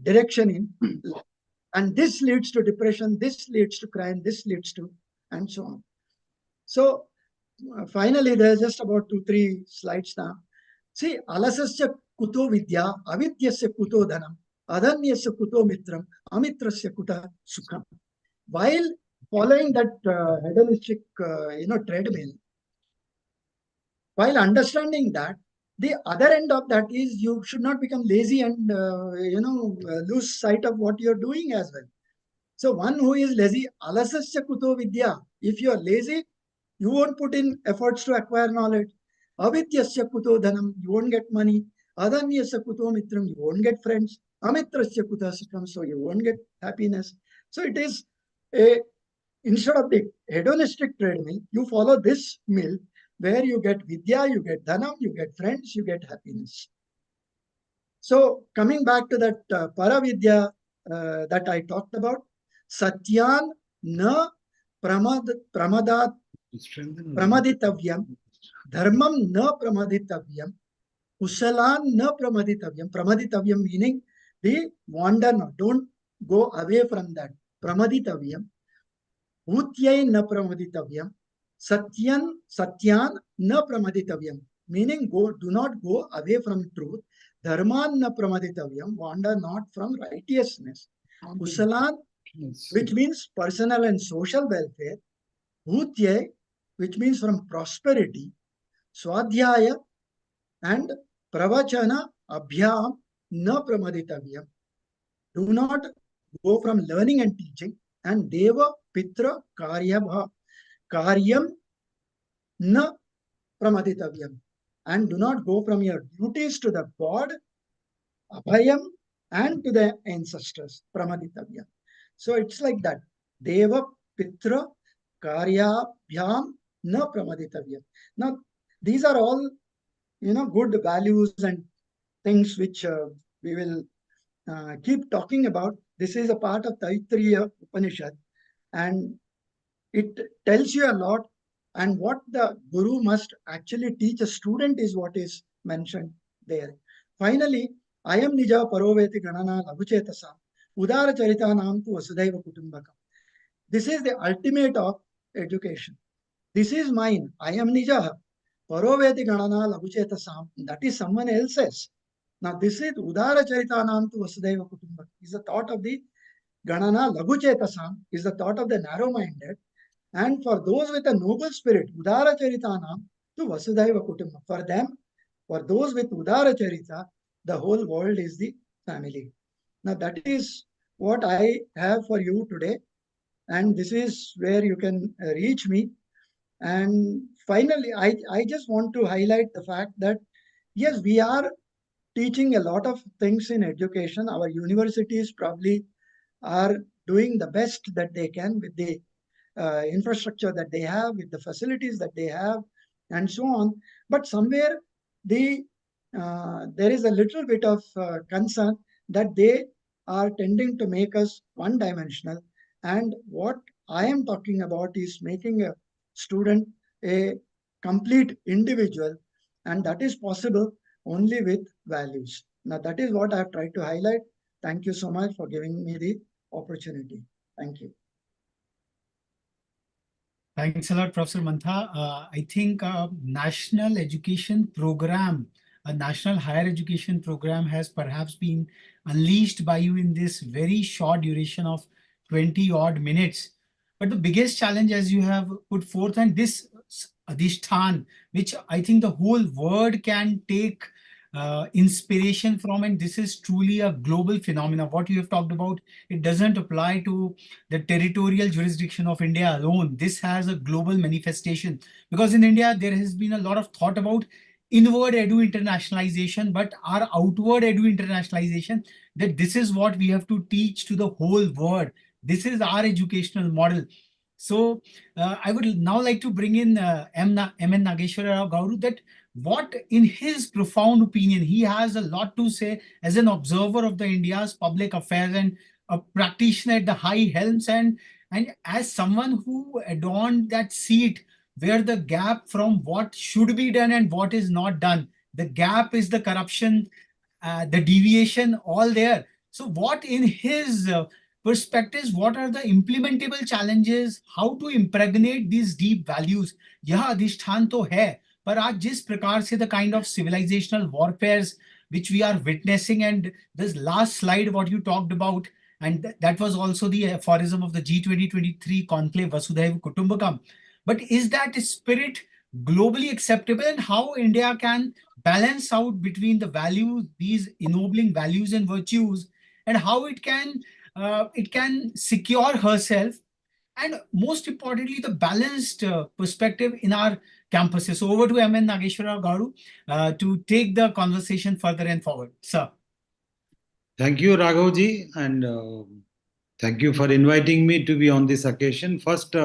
[SPEAKER 2] direction in. And this leads to depression, this leads to crime, this leads to, and so on. So finally, there's just about 2-3 slides now. See, alasasya kuto vidya, avidyasya kuto dhanam, adanyasya kuto mitram, amitrasya kuta sukham. While following that hedonistic, treadmill, while understanding that, the other end of that is you should not become lazy and lose sight of what you're doing as well. So one who is lazy, alasasya kuto vidya. If you are lazy, you won't put in efforts to acquire knowledge. Avidyasya kuto dhanam, you won't get money. Adanyasya kuto mitram, you won't get friends. Amitrasya kuta sukham, so you won't get happiness. So it is a, instead of the hedonistic treadmill, you follow this mill where you get vidya, you get dhanam, you get friends, you get happiness. So coming back to that paravidya that I talked about, satyan na pramadat pramaditavyam, dharmam na pramaditavyam, kusalan na pramaditavyam. Pramaditavyam meaning the wander not, don't go away from that. Pramaditavyam, bhutyai na pramaditavyam, satyan na pramaditavyam, meaning do not go away from truth. Dharman na pramaditavyam, wander not from righteousness. Kusalan, which means personal and social welfare. Bhutyai, which means from prosperity. Swadhyaya and pravachana abhyam na pramaditavyam. Do not go from learning and teaching. And deva pitra karyam na pramaditavyam. And do not go from your duties to the God, abhayam, and to the ancestors, pramaditavyam. So it's like that. Deva pitra karyabhyam na pramaditavyam. Now, these are all, good values and things which we will keep talking about. This is a part of Taittiriya Upanishad, and it tells you a lot. And what the guru must actually teach a student is what is mentioned there. Finally, I am nija paroveti ganana laguchetasa. Udaracharitanam tu Vasudhaiva Kutumbakam. This is the ultimate of education. This is mine. I am Nijaha. Paroveti Ganana Laguchetasam. That is someone else's. Now, this is Udara Charitanam to Vasudhaiva Kutumbakam. Is the thought of the Ganana Laguchetasam, is the thought of the narrow minded. And for those with a noble spirit, Udara Charitanam to Vasudhaiva Kutumbakam. For them, for those with Udara Charita, the whole world is the family. Now, that is what I have for you today. And this is where you can reach me. And finally, I just want to highlight the fact that, yes, we are teaching a lot of things in education. Our universities probably are doing the best that they can with the infrastructure that they have, with the facilities that they have, and so on. But somewhere there is a little bit of concern that they are tending to make us one-dimensional. And what I am talking about is making a student a complete individual, and that is possible only with values. Now, that is what I have tried to highlight. Thank you so much for giving me the opportunity. Thank you.
[SPEAKER 1] Thanks a lot, Professor Mantha. I think a national education program, a national higher education program has perhaps been unleashed by you in this very short duration of 20 odd minutes. But the biggest challenge, as you have put forth, and this adhishthan, which I think the whole world can take inspiration from, and this is truly a global phenomenon. What you have talked about, it doesn't apply to the territorial jurisdiction of India alone. This has a global manifestation, because in India there has been a lot of thought about inward edu internationalization, but our outward edu internationalization, that this is what we have to teach to the whole world. This is our educational model. So I would now like to bring in M.N. Nageshwara Rao Gauru, that what, in his profound opinion, he has a lot to say as an observer of the India's public affairs and a practitioner at the high helms, and as someone who adorned that seat where the gap from what should be done and what is not done, the gap is the corruption, the deviation, all there. So what in his perspectives, what are the implementable challenges, how to impregnate these deep values? यह अधिष्ठान तो है, पर आज जिस प्रकार से the kind of civilizational warfares which we are witnessing, and this last slide what you talked about, and that was also the aphorism of the G2023 conclave, Vasudhaiva Kutumbakam. But is that spirit globally acceptable, and how India can balance out between the values, these ennobling values and virtues, and how it can secure herself, and most importantly, the balanced perspective in our campuses. So over to M.N. Nageshwara Garu to take the conversation further and forward. Sir.
[SPEAKER 3] Thank you, Raghavji, and thank you for inviting me to be on this occasion. First,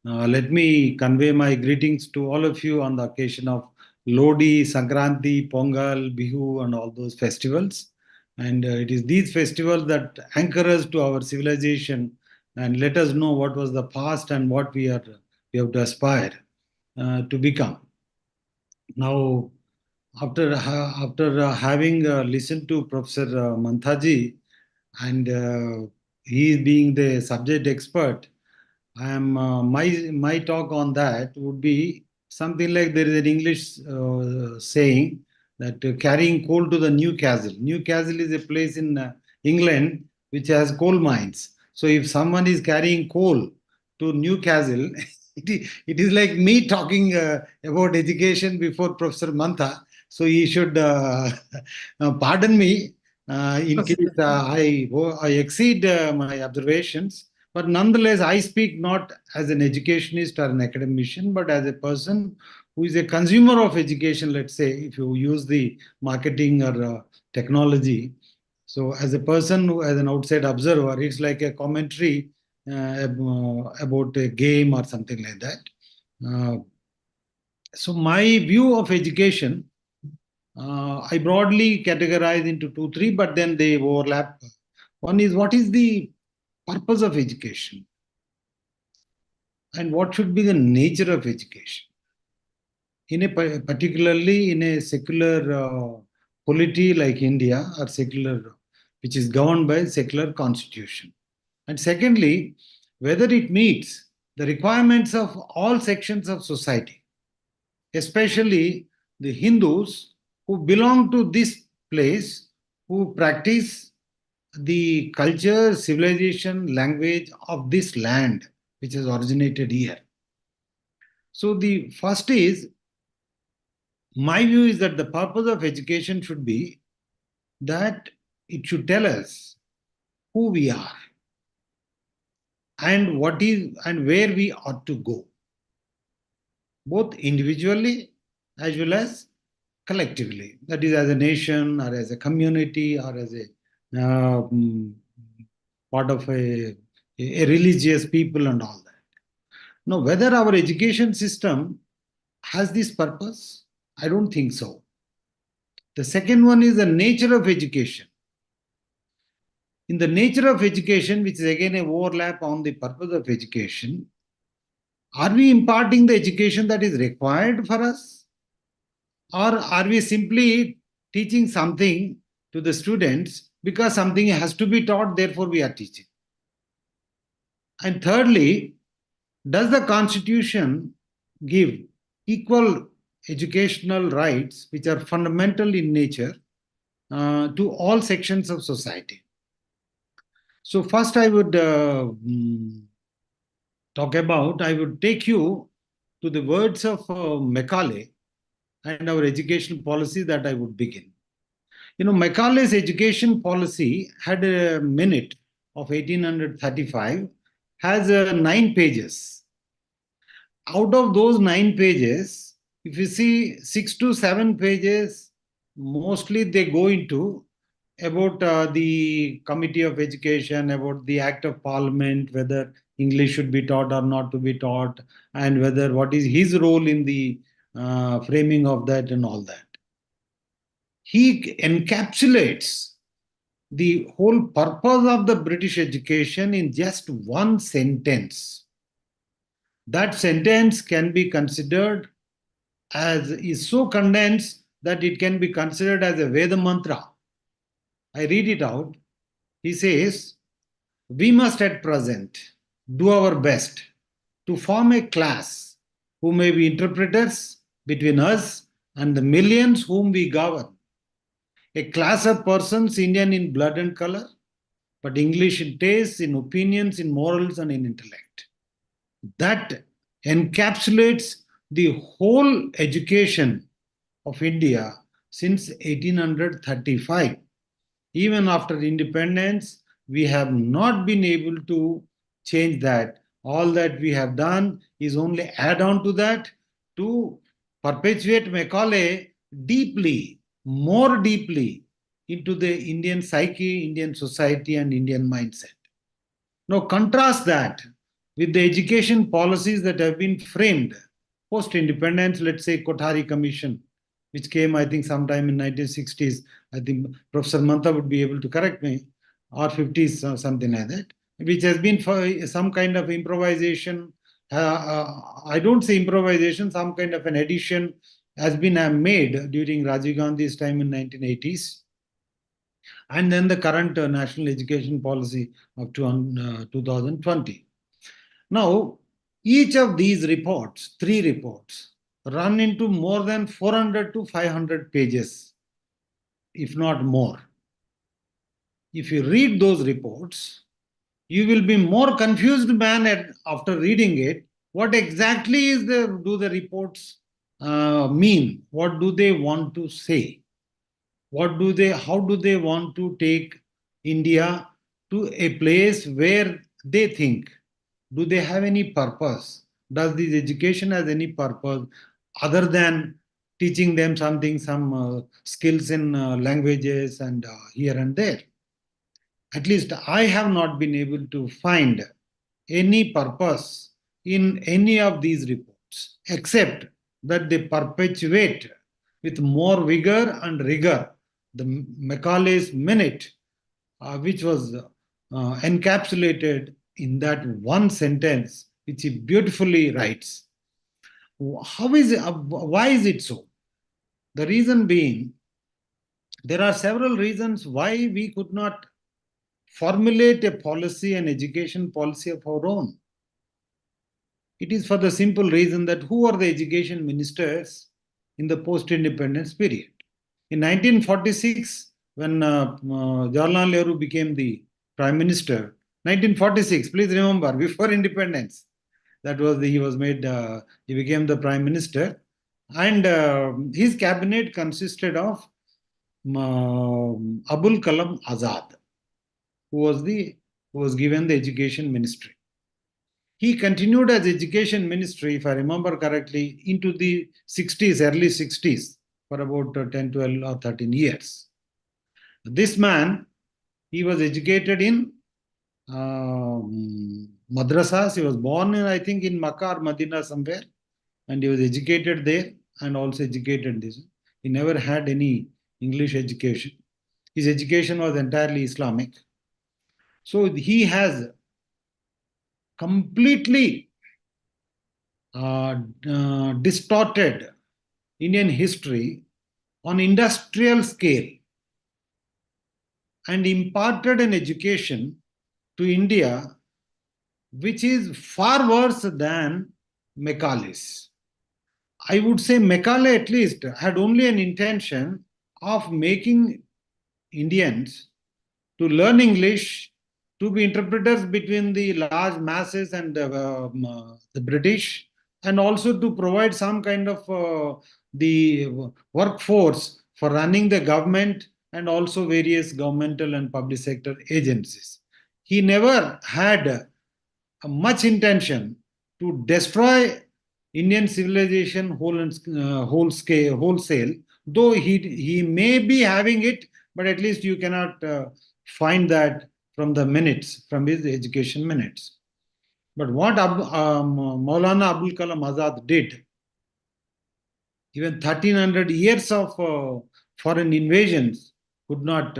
[SPEAKER 3] let me convey my greetings to all of you on the occasion of Lodi, Sankranti, Pongal, Bihu, and all those festivals. And it is these festivals that anchor us to our civilization and let us know what was the past and what we have to aspire to become. Now, after having listened to Professor Manthaji, and he being the subject expert, I am my talk on that would be something like, there is an English saying that carrying coal to the Newcastle. Newcastle is a place in England which has coal mines. So if someone is carrying coal to Newcastle, it is like me talking about education before Professor Mantha. So he should pardon me in case I exceed my observations. But nonetheless, I speak not as an educationist or an academician, but as a person who is a consumer of education, let's say, if you use the marketing or technology. So as a person, who, as an outside observer, it's like a commentary about a game or something like that. So my view of education, I broadly categorize into two, three, but then they overlap. One is, what is the purpose of education? And what should be the nature of education? Particularly in a secular polity like India, or secular which is governed by secular constitution. And secondly, whether it meets the requirements of all sections of society, especially the Hindus who belong to this place, who practice the culture, civilization, language of this land which has originated here. So the first is, my view is that the purpose of education should be that it should tell us who we are and what is and where we ought to go, both individually as well as collectively, that is as a nation or as a community or as a part of a religious people and all that. Now, whether our education system has this purpose, I don't think so. The second one is the nature of education. In the nature of education, which is again an overlap on the purpose of education, are we imparting the education that is required for us? Or are we simply teaching something to the students because something has to be taught, therefore we are teaching? And thirdly, does the Constitution give equal educational rights, which are fundamental in nature, to all sections of society? So first I would I would take you to the words of Macaulay and our education policy that I would begin. Macaulay's education policy had a minute of 1835, has 9 pages. Out of those 9 pages, if you see 6 to 7 pages, mostly they go into about the Committee of Education, about the Act of Parliament, whether English should be taught or not to be taught, and whether what is his role in the framing of that and all that. He encapsulates the whole purpose of the British education in just one sentence. That sentence can be considered as is so condensed that it can be considered as a Veda mantra. I read it out. He says, we must at present do our best to form a class who may be interpreters between us and the millions whom we govern. A class of persons Indian in blood and color, but English in taste, in opinions, in morals, and in intellect. That encapsulates the whole education of India since 1835. Even after independence, we have not been able to change that. All that we have done is only add on to that to perpetuate Macaulay deeply, more deeply into the Indian psyche, Indian society, and Indian mindset. Now, contrast that with the education policies that have been framed post-independence, let's say Kothari Commission, which came, I think, sometime in 1960s. I think Professor Mantha would be able to correct me, or 50s, something like that, which has been for some kind of improvisation. I don't say improvisation, some kind of an addition has been made during Rajiv Gandhi's time in 1980s. And then the current national education policy of 2020. Now, each of these reports, 3 reports, run into more than 400 to 500 pages, if not more. If you read those reports, you will be more confused man after reading it. What exactly do the reports mean? What do they want to say? How do they want to take India to a place where they think? Do they have any purpose? Does this education have any purpose other than teaching them some skills in languages and here and there? At least I have not been able to find any purpose in any of these reports, except that they perpetuate with more vigor and rigor the Macaulay's minute, which was encapsulated in that one sentence, which he beautifully writes. How is it, why is it so? The reason being, there are several reasons why we could not formulate a policy, an education policy of our own. It is for the simple reason that who are the education ministers in the post-independence period? In 1946, when Jawaharlal Nehru became the prime minister, 1946, please remember, before independence, he became the prime minister, and his cabinet consisted of Abul Kalam Azad, who was given the education ministry. He continued as education ministry, if I remember correctly, into the 60s, early 60s, for about 10, 12 or 13 years. This man, he was educated in madrasas. He was born in, I think, in Makar, Medina somewhere, and he was educated there and also educated this. He never had any English education. His education was entirely Islamic. So he has completely distorted Indian history on industrial scale and imparted an education to India which is far worse than Macaulay's. I would say Macaulay at least had only an intention of making Indians to learn English, to be interpreters between the large masses and the British, and also to provide some kind of the workforce for running the government and also various governmental and public sector agencies. He never had much intention to destroy Indian civilization wholesale, though he may be having it, but at least you cannot find that from the minutes, from his education minutes. But what Maulana Abul Kalam Azad did, even 1300 years of foreign invasions could not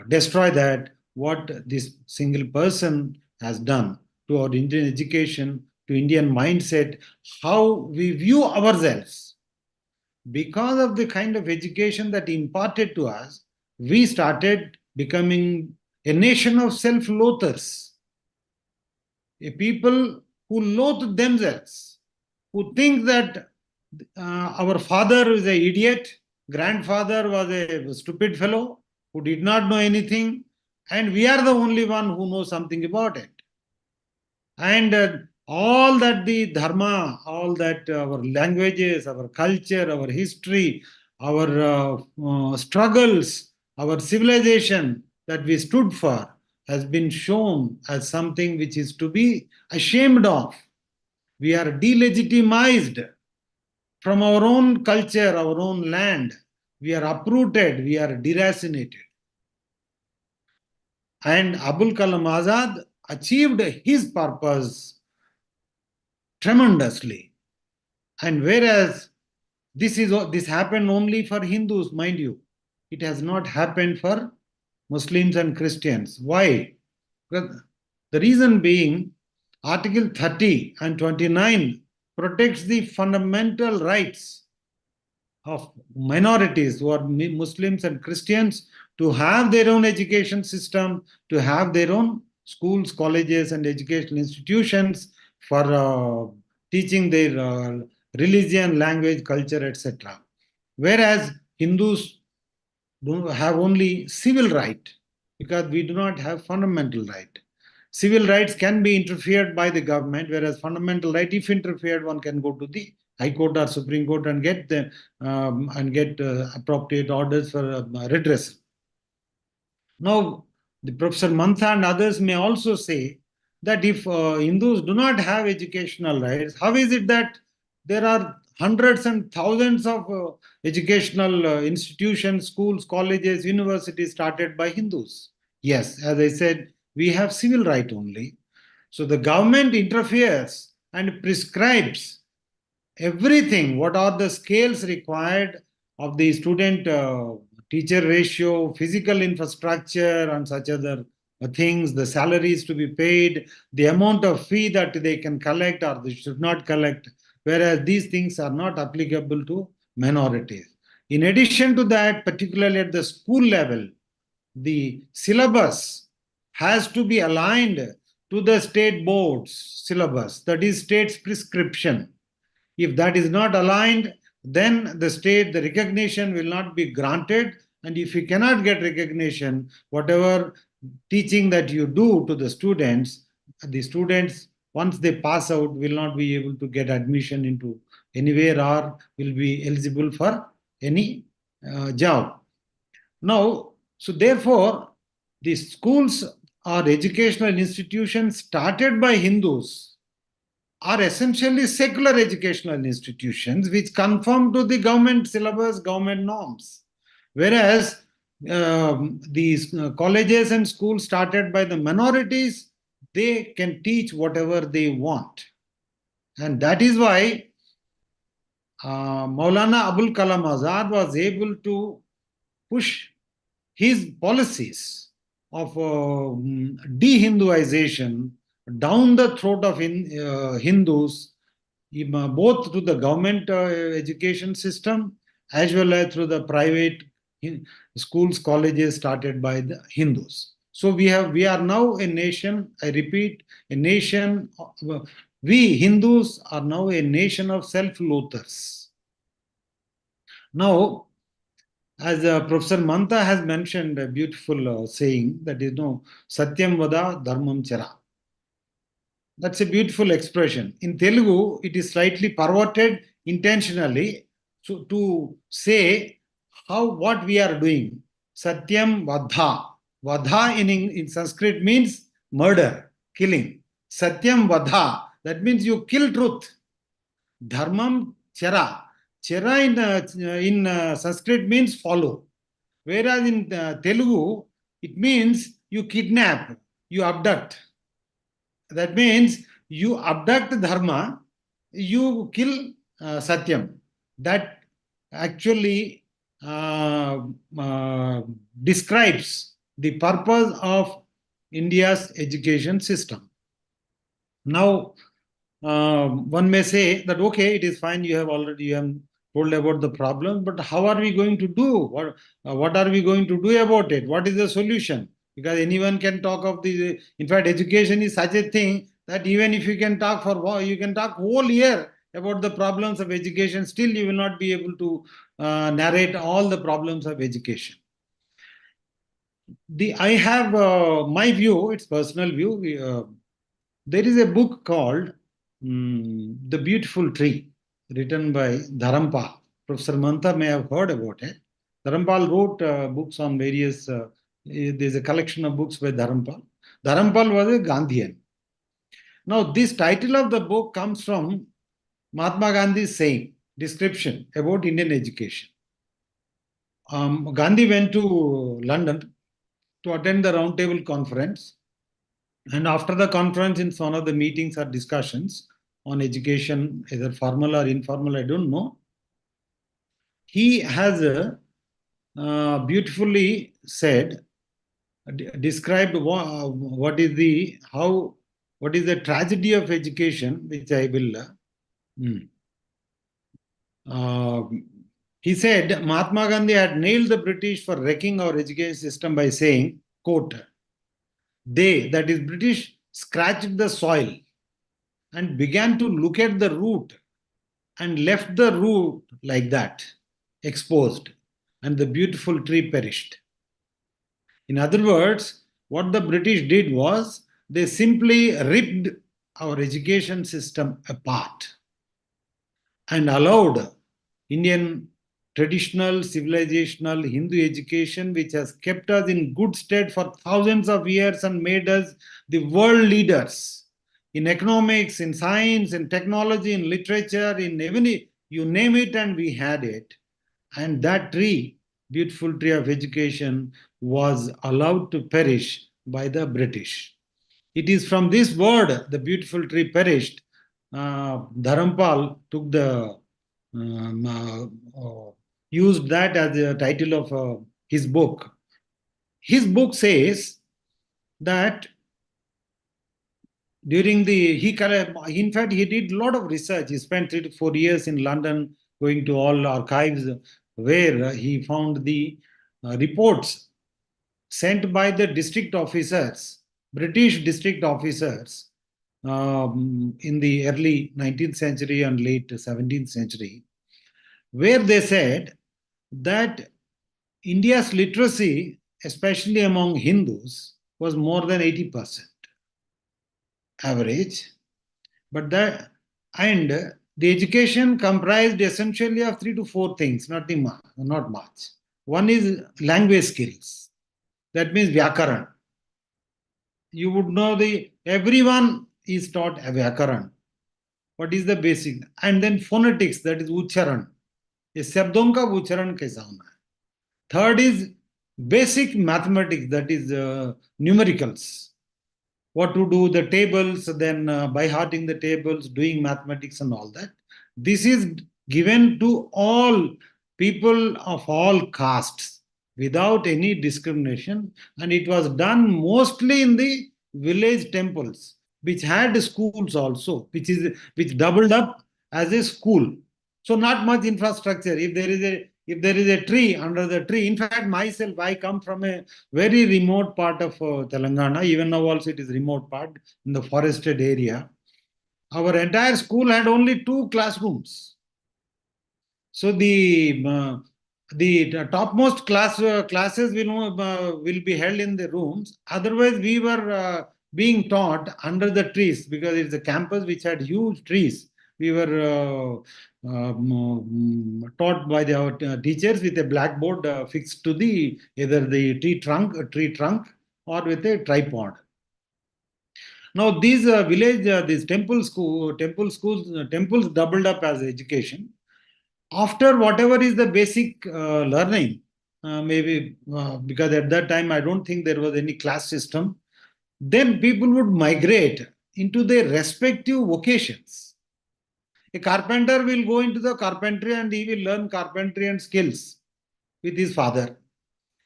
[SPEAKER 3] destroy that, what this single person has done to our Indian education, to Indian mindset, how we view ourselves. Because of the kind of education that imparted to us, we started becoming a nation of self-loathers, a people who loathe themselves, who think that our father is an idiot, grandfather was a stupid fellow who did not know anything, and we are the only one who knows something about it. And all that the dharma, all that our languages, our culture, our history, our struggles, our civilization that we stood for has been shown as something which is to be ashamed of. We are delegitimized from our own culture, our own land. We are uprooted, we are deracinated. And Abul Kalam Azad achieved his purpose tremendously. And whereas this happened only for Hindus, mind you, it has not happened for Muslims and Christians. Why? Because the reason being, Article 30 and 29 protects the fundamental rights of minorities who are Muslims and Christians to have their own education system, to have their own schools, colleges, and educational institutions for teaching their religion, language, culture, etc. Whereas Hindus have only civil right, because we do not have fundamental right. Civil rights can be interfered by the government, whereas fundamental right, if interfered, one can go to the High Court or Supreme Court and get appropriate orders for redress. Now, the Professor Mantha and others may also say that if Hindus do not have educational rights, how is it that there are hundreds and thousands of educational institutions, schools, colleges, universities started by Hindus? Yes, as I said, we have civil right only. So the government interferes and prescribes everything. What are the scales required of the student teacher ratio, physical infrastructure, and such other things, the salaries to be paid, the amount of fee that they can collect or they should not collect, whereas these things are not applicable to minorities. In addition to that, particularly at the school level, the syllabus has to be aligned to the state board's syllabus, that is state's prescription. If that is not aligned, then the recognition will not be granted. And if you cannot get recognition, whatever teaching that you do to the students, once they pass out, will not be able to get admission into anywhere or will be eligible for any job. Now, so therefore, the schools or educational institutions started by Hindus are essentially secular educational institutions which conform to the government syllabus, government norms. Whereas these colleges and schools started by the minorities, they can teach whatever they want. And that is why Maulana Abul Kalam Azad was able to push his policies of de-Hinduization down the throat of Hindus, both through the government education system as well as through the private schools, colleges started by the Hindus. So we are now a nation, I repeat, a nation, we Hindus are now a nation of self-loathers. Now, as Professor Manta has mentioned, a beautiful saying that is, no, Satyam Vada Dharmam Chara. That's a beautiful expression. In Telugu, it is slightly perverted intentionally to say what we are doing. Satyam Vadha. Vadha in Sanskrit means murder, killing. Satyam Vadha. That means you kill truth. Dharmam Chara. Chera in Sanskrit means follow. Whereas in Telugu, it means you kidnap, you abduct. That means you abduct dharma, you kill satyam. That actually describes the purpose of India's education system. Now, one may say that, okay, it is fine, you have told about the problem, but how are we going to do? What are we going to do about it? What is the solution? Because anyone can talk of the, in fact, education is such a thing that even if you can talk whole year about the problems of education, still you will not be able to narrate all the problems of education. I have my view, it's personal view. There is a book called The Beautiful Tree, written by Dharampal. Professor Mantha may have heard about it. Dharampal wrote books on various, there's a collection of books by Dharampal. Dharampal was a Gandhian. Now, this title of the book comes from Mahatma Gandhi's saying, description about Indian education. Gandhi went to London to attend the Roundtable Conference. And after the conference, in one of the meetings or discussions on education, either formal or informal, I don't know, he has beautifully said, described what is the tragedy of education, which I will. He said Mahatma Gandhi had nailed the British for wrecking our education system by saying, quote, they, that is British, scratched the soil and began to look at the root and left the root like that, exposed, and the beautiful tree perished. In other words, what the British did was they simply ripped our education system apart and allowed Indian traditional, civilizational Hindu education, which has kept us in good stead for thousands of years and made us the world leaders in economics, in science, in technology, in literature, in even you name it, and we had it. And that tree, beautiful tree of education, was allowed to perish by the British. It is from this word, the beautiful tree perished, Dharampal took the used that as the title of his book. His book says that during in fact, he did a lot of research. He spent 3 to 4 years in London going to all archives where he found the reports sent by the district officers, British district officers, in the early 19th century and late 17th century, where they said that India's literacy, especially among Hindus, was more than 80% average. But that, and the education comprised essentially of 3 to 4 things, not much. One is language skills. That means Vyakaran. You would know everyone is taught a Vyakaran. What is the basic? And then phonetics, that is Ucharan. ये शब्दों का उच्चारण कैसा होना है. Third is basic mathematics, that is numericals. What to do, the tables, then by hearting the tables, doing mathematics and all that. This is given to all people of all castes without any discrimination, and it was done mostly in the village temples, which had schools also, which doubled up as a school. So not much infrastructure. If there is a tree, under the tree, in fact, myself, I come from a very remote part of Telangana. Even now also it is remote part in the forested area. Our entire school had only 2 classrooms. So the topmost classes will be held in the rooms. Otherwise, we were being taught under the trees, because it's a campus which had huge trees. We were taught by our teachers with a blackboard fixed to either the tree trunk or with a tripod. Now these these temples doubled up as education. After whatever is the basic learning, maybe because at that time I don't think there was any class system, then people would migrate into their respective vocations. A carpenter will go into the carpentry and he will learn carpentry and skills with his father.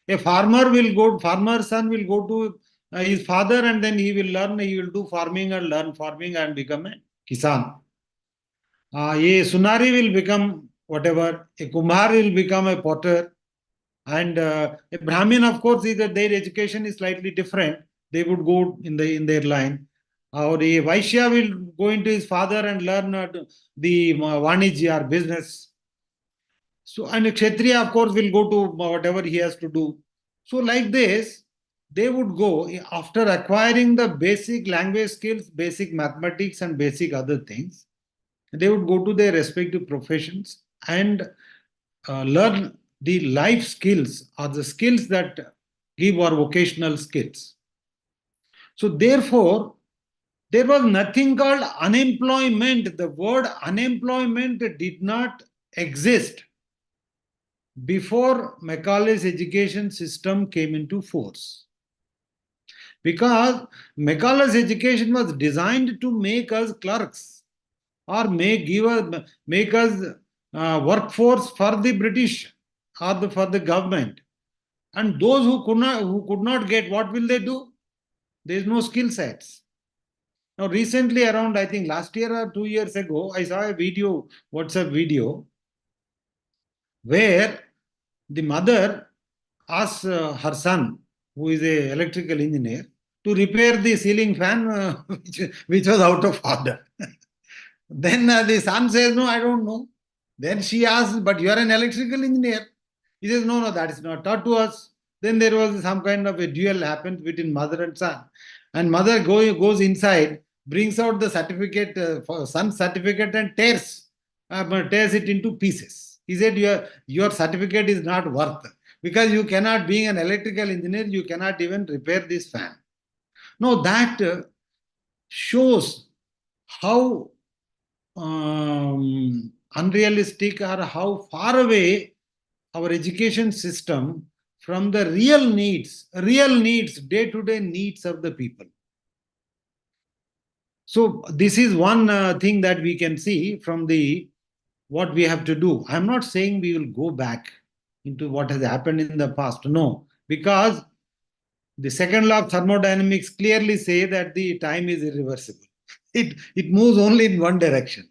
[SPEAKER 3] A farmer's son will go to his father, and then he will do farming and learn farming and become a kisan. A Sunari will become whatever, a Kumar will become a potter, and a Brahmin, of course, their education is slightly different. They would go in their line. Or a Vaishya will go into his father and learn the Vanijya or business. So, and a Kshatriya, of course, will go to whatever he has to do. So, like this, they would go after acquiring the basic language skills, basic mathematics, and basic other things. They would go to their respective professions and learn the life skills or the skills that give our vocational skills. So, therefore, there was nothing called unemployment. The word unemployment did not exist before Macaulay's education system came into force. Because Macaulay's education was designed to make us clerks or make us workforce for the British or for the government. And those who could not get, what will they do? There is no skill sets. Now, recently, around I think last year or 2 years ago, I saw a video, WhatsApp video, where the mother asked her son, who is an electrical engineer, to repair the ceiling fan which was out of order. Then the son says, "No, I don't know." Then she asks, "But you are an electrical engineer." He says, "No, that is not taught to us." Then there was some kind of a duel happened between mother and son. And mother goes inside, brings out the certificate, son's certificate, and tears it into pieces. He said, your certificate is not worth, because you cannot, being an electrical engineer, you cannot even repair this fan. Now that shows how unrealistic or how far away our education system from the real needs, day-to-day needs of the people. So this is one thing that we can see from what we have to do. I'm not saying we will go back into what has happened in the past. No, because the second law of thermodynamics clearly say that the time is irreversible. It moves only in one direction.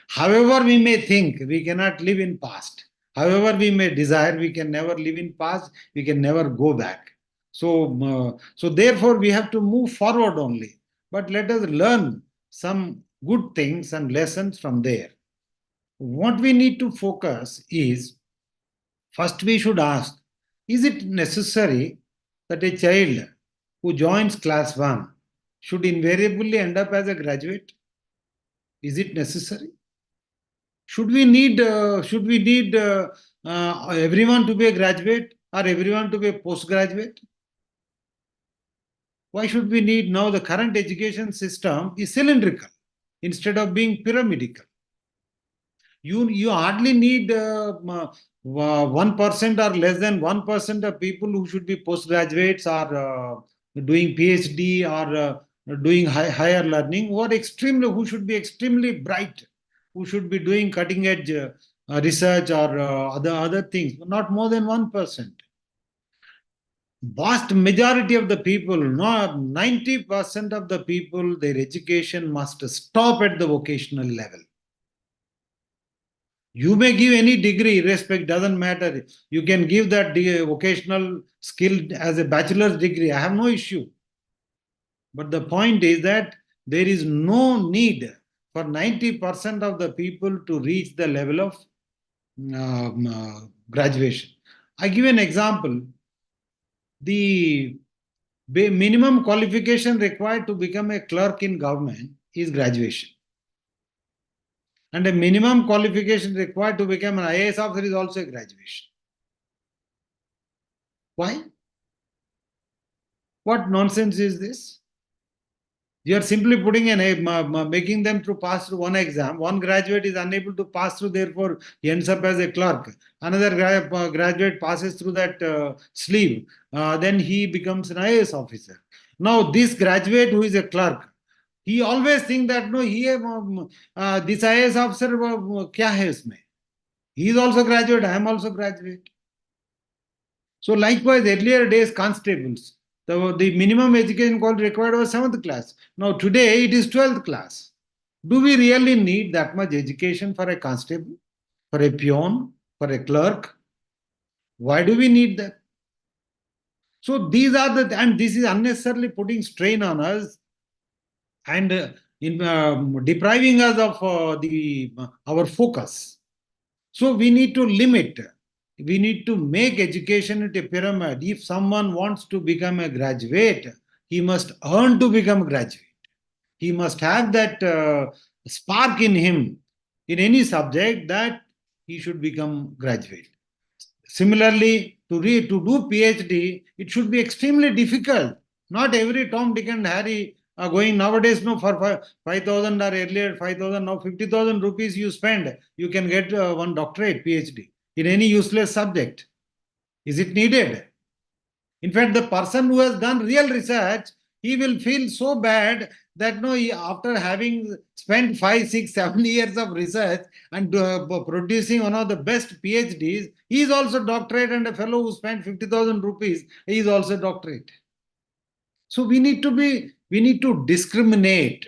[SPEAKER 3] However we may think, we cannot live in past. However we may desire, we can never live in past. We can never go back. So therefore, we have to move forward only. But let us learn some good things and lessons from there. What we need to focus is, first we should ask, is it necessary that a child who joins class 1 should invariably end up as a graduate? Is it necessary? Should we need everyone to be a graduate or everyone to be a postgraduate? Why should we need now? The current education system is cylindrical instead of being pyramidal. You hardly need 1% or less than 1% of people who should be postgraduates or doing PhD or doing higher learning, who should be extremely bright, who should be doing cutting edge research or other things. Not more than 1%. Vast majority of the people, not 90% of the people, their education must stop at the vocational level. You may give any degree, irrespective, doesn't matter. You can give that vocational skill as a bachelor's degree. I have no issue. But the point is that there is no need for 90% of the people to reach the level of graduation. I give an example. The minimum qualification required to become a clerk in government is graduation. And a minimum qualification required to become an IAS officer is also a graduation. Why? What nonsense is this? You are simply putting making them to pass through one exam. One graduate is unable to pass through, therefore he ends up as a clerk. Another graduate passes through that sleeve, then he becomes an IAS officer. Now this graduate who is a clerk, he always think that no, this IAS officer kya hai isme? He is also graduate, I am also graduate. So likewise, earlier days constables, the minimum education required was 7th class. Now today it is 12th class. Do we really need that much education for a constable, for a peon, for a clerk? Why do we need that? So and this is unnecessarily putting strain on us and depriving us of our focus. So we need to limit. We need to make education into a pyramid. If someone wants to become a graduate, he must earn to become a graduate. He must have that spark in him in any subject that he should become graduate. Similarly, to do PhD, it should be extremely difficult. Not every Tom, Dick, and Harry are going nowadays. No, for 5,000 or earlier 5,000, now 50,000 rupees you spend, you can get one doctorate, PhD in any useless subject. Is it needed? In fact, the person who has done real research, he will feel so bad that no, after having spent 5, 6, 7 years of research and producing one of the best PhDs, he is also doctorate, and a fellow who spent 50,000 rupees, he is also doctorate. So we need to discriminate.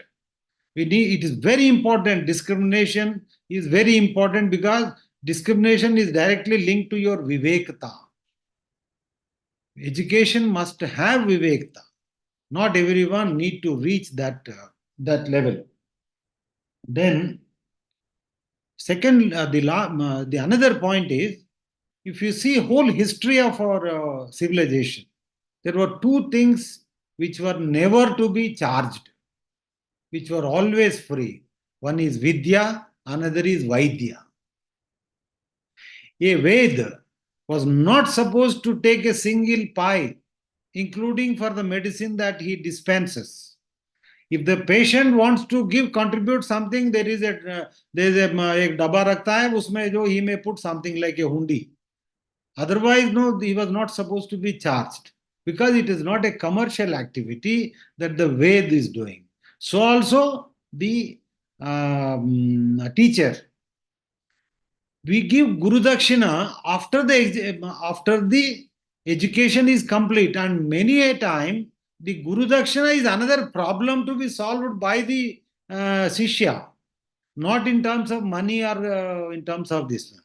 [SPEAKER 3] It is very important. Discrimination is very important because discrimination is directly linked to your vivekta. Education must have vivekta. Not everyone need to reach that level. Then, second, the another point is, if you see whole history of our civilization, there were two things which were never to be charged, which were always free. One is Vidya, another is Vaidya. A Ved was not supposed to take a single pie, including for the medicine that he dispenses. If the patient wants to contribute something, there is a dabba rakhta hai, usme jo he may put something like a hundi. Otherwise, no, he was not supposed to be charged because it is not a commercial activity that the Ved is doing. So also the teacher, we give Guru Dakshina after the education is complete, and many a time the Guru Dakshina is another problem to be solved by the Sishya, not in terms of money or in terms of this.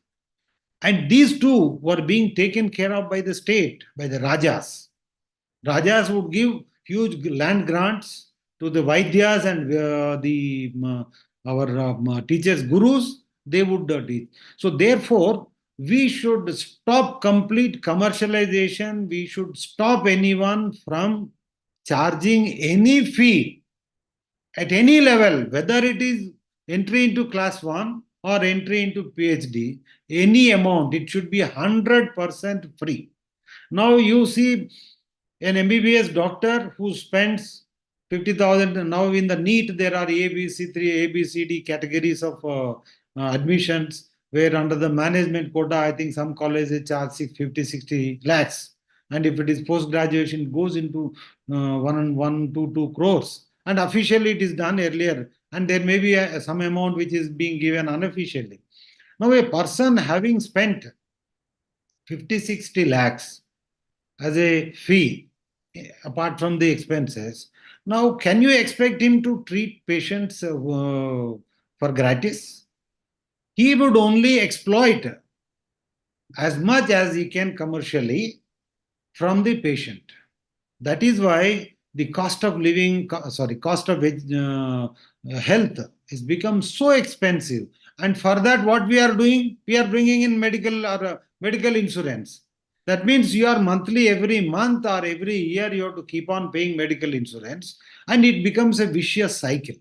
[SPEAKER 3] And these two were being taken care of by the state, by the Rajas. Rajas would give huge land grants to the Vaidyas and our teachers, gurus, they would teach. So therefore, we should stop complete commercialization. We should stop anyone from charging any fee at any level, whether it is entry into class 1 or entry into PhD, any amount, it should be 100% free. Now you see an MBBS doctor who spends 50,000. Now in the NEET, there are ABCD categories of admissions, where under the management quota, I think some colleges charge 50, 60 lakhs. And if it is post graduation, it goes into 1 to 2 crores. And officially, it is done earlier. And there may be some amount which is being given unofficially. Now, a person having spent 50, 60 lakhs as a fee, apart from the expenses. Now, can you expect him to treat patients for gratis? He would only exploit as much as he can commercially from the patient. That is why the cost of living, cost of health has become so expensive. And for that, what we are doing, we are bringing in medical insurance. That means you are monthly, every month or every year, you have to keep on paying medical insurance, and it becomes a vicious cycle.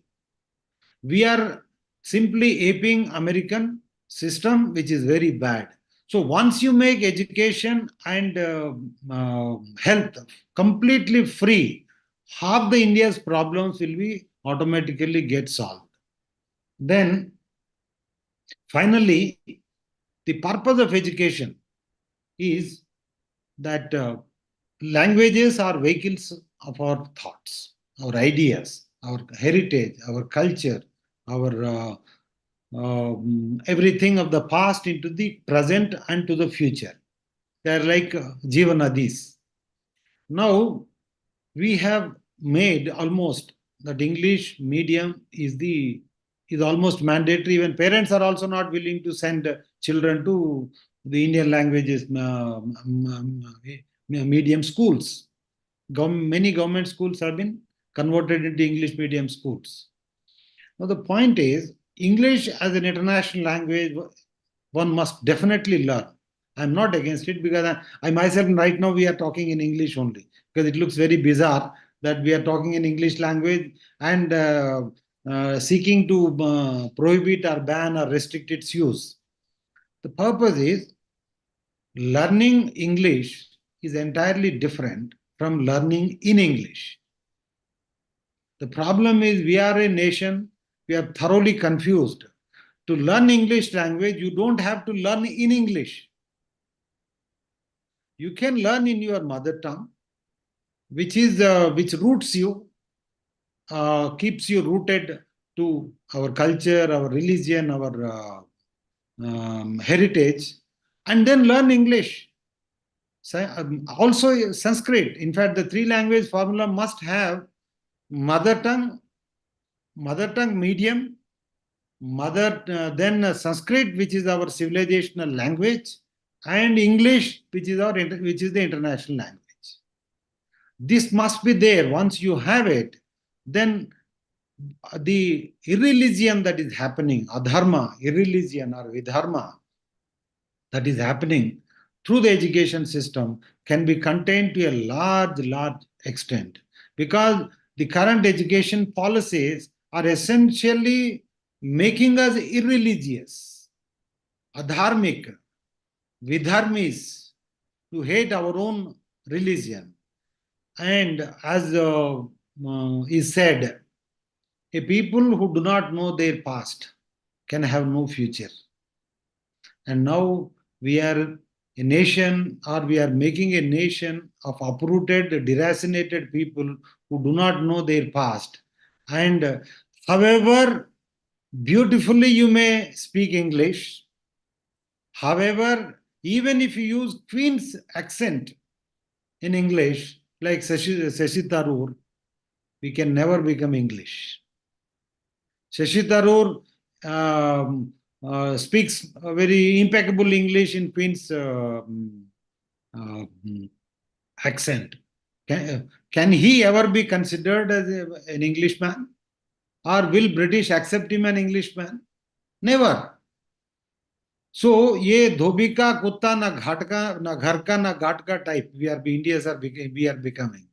[SPEAKER 3] We are simply aping American system, which is very bad. So once you make education and health completely free, half the India's problems will be automatically get solved. Then finally, the purpose of education is that languages are vehicles of our thoughts, our ideas, our heritage, our culture, our everything of the past into the present and to the future. They are like Jivanadis. Now, we have made almost that English medium is almost mandatory. Even parents are also not willing to send children to the Indian languages medium schools. Many government schools have been converted into English medium schools. Now, the point is, English as an international language, one must definitely learn. I'm not against it, because I myself, right now, we are talking in English only, because it looks very bizarre that we are talking in English language and seeking to prohibit or ban or restrict its use. The purpose is, learning English is entirely different from learning in English. The problem is, we are a nation, we are thoroughly confused. To learn English language, you don't have to learn in English. You can learn in your mother tongue, which roots you, keeps you rooted to our culture, our religion, our heritage, and then learn English. Also Sanskrit. In fact, the three language formula must have mother tongue medium, then Sanskrit, which is our civilizational language, and English, which is the international language. This must be there. Once you have it, then the irreligion that is happening, adharma, irreligion or vidharma that is happening through the education system can be contained to a large extent, because the current education policies are essentially making us irreligious, adharmic, vidharmis, to hate our own religion. And as is said, a people who do not know their past can have no future. And now we are a nation, or we are making a nation of uprooted, deracinated people who do not know their past. And however beautifully you may speak English, however, even if you use Queen's accent in English, like Shashi Tharoor, we can never become English. Shashi Tharoor speaks a very impeccable English in Queen's accent. Can he ever be considered as an Englishman? Or will British accept him an Englishman? Never. So, ये धोबी का कुत्ता ना घाट का ना घर का ना घाट का type we are becoming.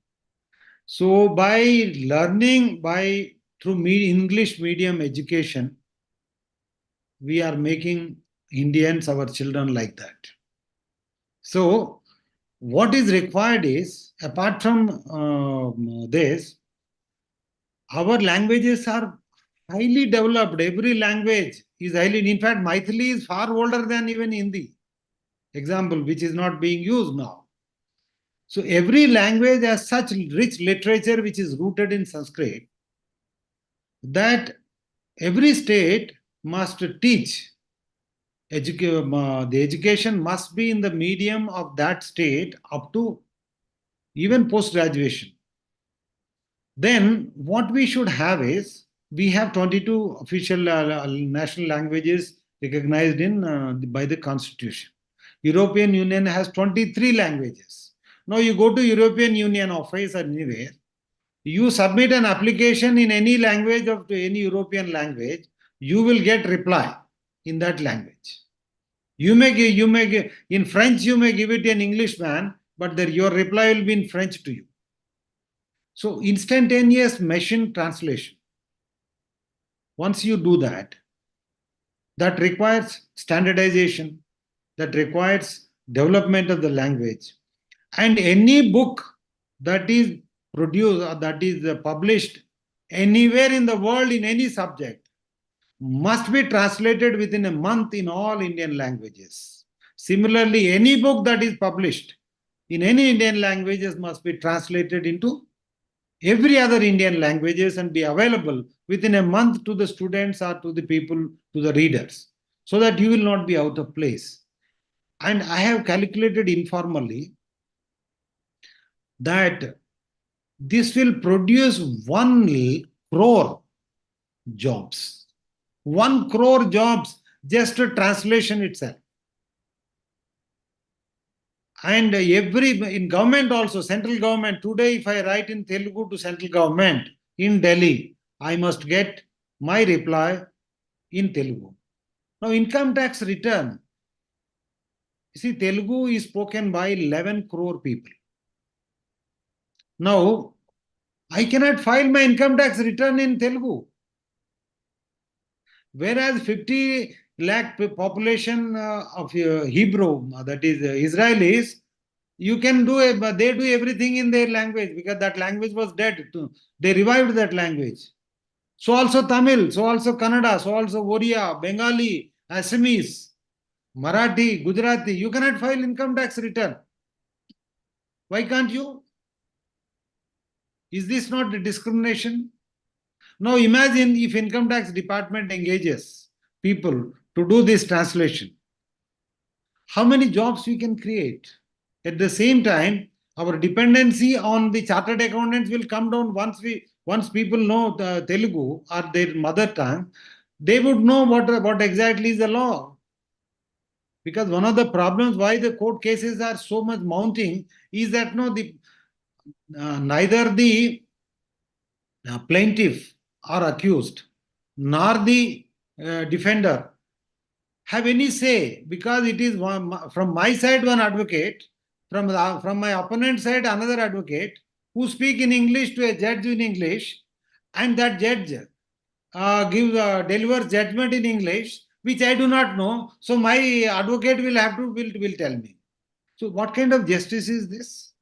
[SPEAKER 3] So by learning through English medium education, we are making Indians our children like that. So what is required is, apart from this, our languages are highly developed. Every language is highly. In fact, Maithili is far older than even Hindi. Example, which is not being used now. So every language has such rich literature which is rooted in Sanskrit that every state must teach. The education must be in the medium of that state up to even post graduation. Then what we should have is, we have 22 official national languages recognized by the constitution. European Union has 23 languages. Now you go to European Union office or anywhere, you submit an application in any language of any European language, you will get reply in that language. You may give in French, you may give it to an Englishman, but your reply will be in French to you. So instantaneous machine translation. Once you do that, that requires standardization, that requires development of the language. And any book that is produced or that is published anywhere in the world in any subject must be translated within a month in all Indian languages. Similarly, any book that is published in any Indian languages must be translated into every other Indian languages and be available within a month to the students or to the people, to the readers, so that you will not be out of place. And I have calculated informally that this will produce 1 crore jobs. 1 crore jobs, just a translation itself. And in government also, central government, today if I write in Telugu to central government in Delhi, I must get my reply in Telugu. Now, income tax return. You see, Telugu is spoken by 11 crore people. Now, I cannot file my income tax return in Telugu. Whereas 50 lakh population of Hebrew, that is Israelis, you can do it, but they do everything in their language because that language was dead. They revived that language. So also Tamil, so also Kannada, so also Oriya, Bengali, Assamese, Marathi, Gujarati. You cannot file income tax return. Why can't you? Is this not a discrimination? Now imagine if income tax department engages people to do this translation. How many jobs we can create? At the same time, our dependency on the chartered accountants will come down once people know the Telugu or their mother tongue, they would know what exactly is the law. Because one of the problems why the court cases are so much mounting is that neither the plaintiff or accused nor the defender have any say, because it is from my side one advocate, from my opponent side another advocate, who speak in English to a judge in English, and that judge delivers judgment in English, which I do not know. So my advocate will tell me. So what kind of justice is this?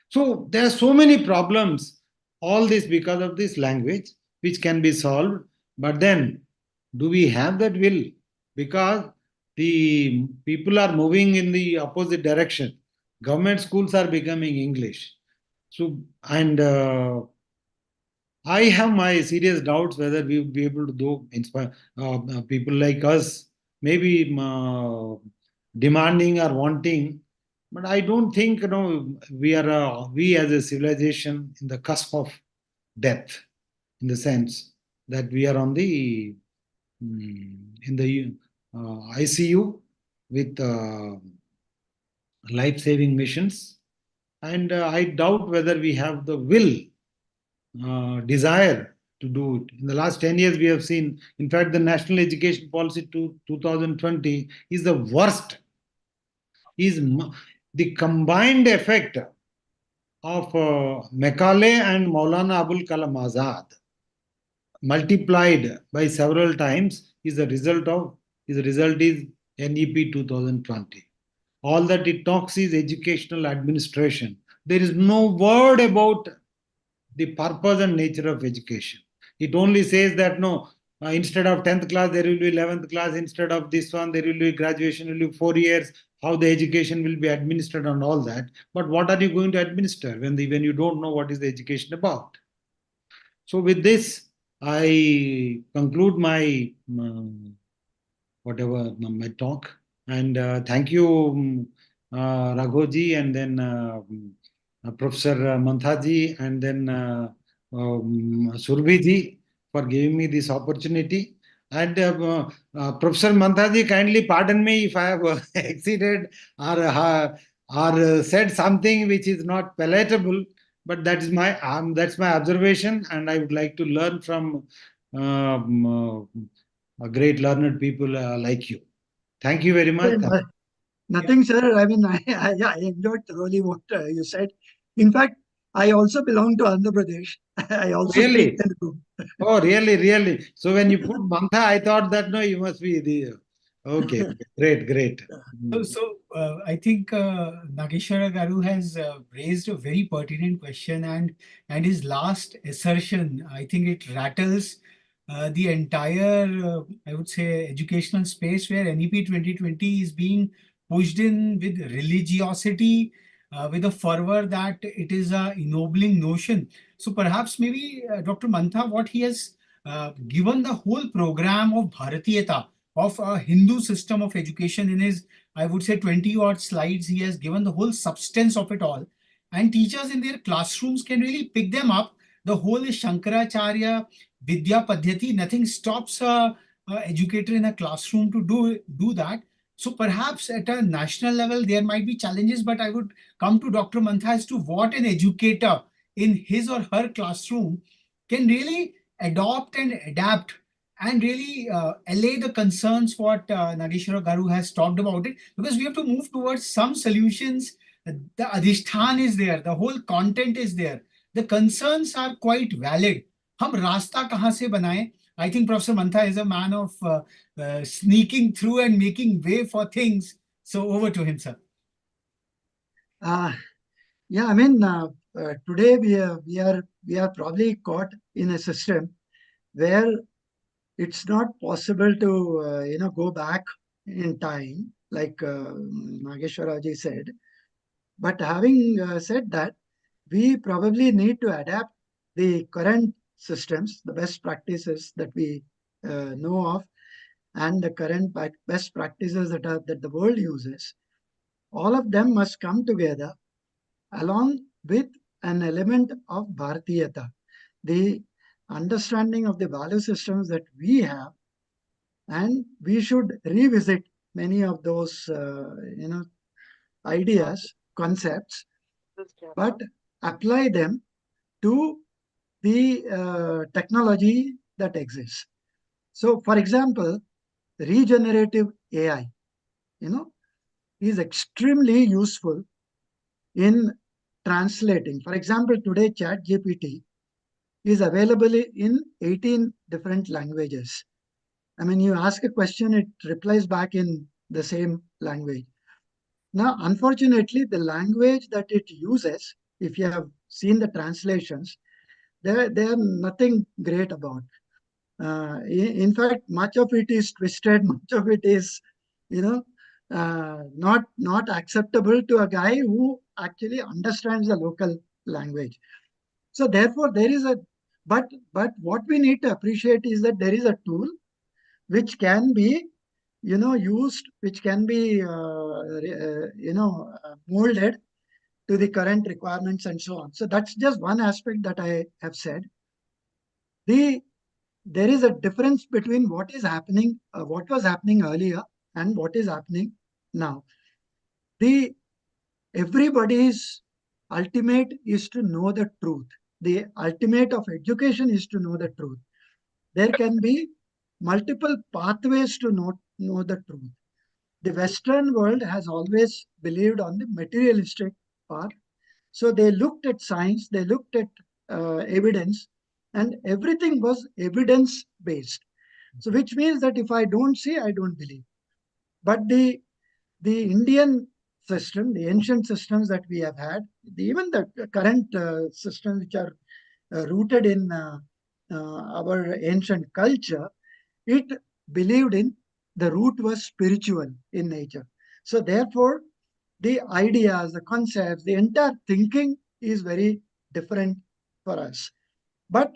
[SPEAKER 3] So there are so many problems. All this because of this language, which can be solved. But then, do we have that will? Because the people are moving in the opposite direction. Government schools are becoming English. So, and I have my serious doubts whether we will be able to do inspire people like us, maybe demanding or wanting. But I don't think we as a civilization in the cusp of death, in the sense that we are on the in the ICU with life-saving missions, and I doubt whether we have the will, desire to do it. In the last 10 years, we have seen, in fact, the National Education Policy to 2020 is the worst. Is the combined effect of Macaulay and Maulana Abul Kalam Azad multiplied by several times is the result of is the result is NEP 2020. All that it talks is educational administration. There is no word about the purpose and nature of education. It only says that no, instead of 10th class, there will be 11th class. Instead of this one, there will be graduation, will be 4 years. How the education will be administered and all that. But what are you going to administer when you don't know what is the education about? So with this, I conclude my whatever my talk. And thank you, Raghoji, and then Professor Manthaji, and then Surbhiji for giving me this opportunity. And Professor Manthaji, kindly pardon me if I have exceeded or said something which is not palatable, but that's my observation, and I would like to learn from great learned people like you. Thank you very much.
[SPEAKER 2] Nothing, sir. I mean, I enjoyed thoroughly what you said. In fact, I also belong to Andhra Pradesh. I also speak
[SPEAKER 3] Really?
[SPEAKER 2] Telugu.
[SPEAKER 3] Oh, really, really. So when you put Mantha, I thought that no, you must be the. Okay, great, great.
[SPEAKER 1] I think Nageshwara Garu has raised a very pertinent question, and his last assertion, I think it rattles the entire, I would say, educational space where NEP 2020 is being pushed in with religiosity, with a fervor that it is a ennobling notion. So perhaps maybe Dr. Mantha, what he has given the whole program of Bharatiyata, of a Hindu system of education in his, I would say, 20 odd slides, he has given the whole substance of it all. And teachers in their classrooms can really pick them up. The whole is Shankaracharya Vidya Padhyati. Nothing stops a educator in a classroom to do that. So perhaps at a national level, there might be challenges, but I would come to Dr. Mantha as to what an educator in his or her classroom can really adopt and adapt and really allay the concerns what Nageshwara Garu has talked about it, because we have to move towards some solutions. The adhishthan is there, the whole content is there, the concerns are quite valid. हम रास्ता कहाँ से बनाएं? I think Professor Mantha is a man of sneaking through and making way for things. So over to him, sir.
[SPEAKER 2] Yeah, I mean, today we are probably caught in a system where it's not possible to go back in time, like Nageshwaraji said. But having said that, we probably need to adapt the current systems, the best practices that we know of, and the current best practices that the world uses. All of them must come together along with an element of Bharatiyata, the understanding of the value systems that we have, and we should revisit many of those ideas, concepts, but apply them to the technology that exists. So, for example, regenerative AI, you know, is extremely useful in translating. For example, today ChatGPT is available in 18 different languages. I mean, you ask a question, it replies back in the same language. Now, unfortunately, the language that it uses, if you have seen the translations, they are nothing great about. In fact, much of it is twisted, much of it is, you know, not acceptable to a guy who actually understands the local language. So therefore, there is a but what we need to appreciate is that there is a tool which can be used, which can be molded to the current requirements and so on. So that's just one aspect that I have said. There is a difference between what is happening, what was happening earlier, and what is happening now. The everybody's ultimate is to know the truth. The ultimate of education is to know the truth. There can be multiple pathways to know the truth. The Western world has always believed on the materialistic path. So they looked at science, they looked at evidence, and everything was evidence based. So, which means that if I don't see, I don't believe. But the Indian system, the ancient systems that we have had, even the current systems which are rooted in our ancient culture, it believed in the root was spiritual in nature. So therefore, the ideas, the concepts, the entire thinking is very different for us. But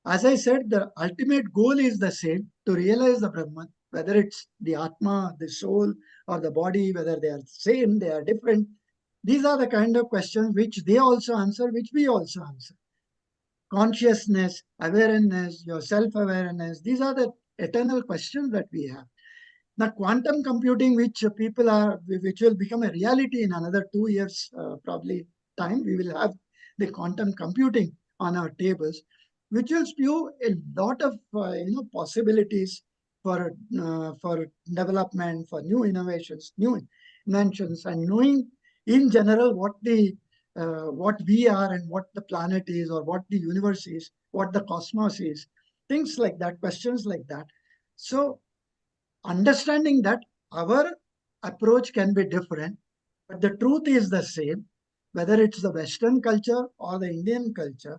[SPEAKER 2] as I said, the ultimate goal is the same, to realize the Brahman, whether it's the Atma, the soul, or the body, whether they are same, they are different. These are the kind of questions which they also answer, which we also answer. Consciousness, awareness, your self awareness, these are the eternal questions that we have. Now, quantum computing, which will become a reality in another 2 years, probably time, we will have the quantum computing on our tables, which will spew a lot of possibilities for development, for new innovations, new inventions, and knowing in general what we are and what the planet is, or what the universe is, what the cosmos is, things like that, questions like that. So understanding that our approach can be different, but the truth is the same, whether it's the Western culture or the Indian culture,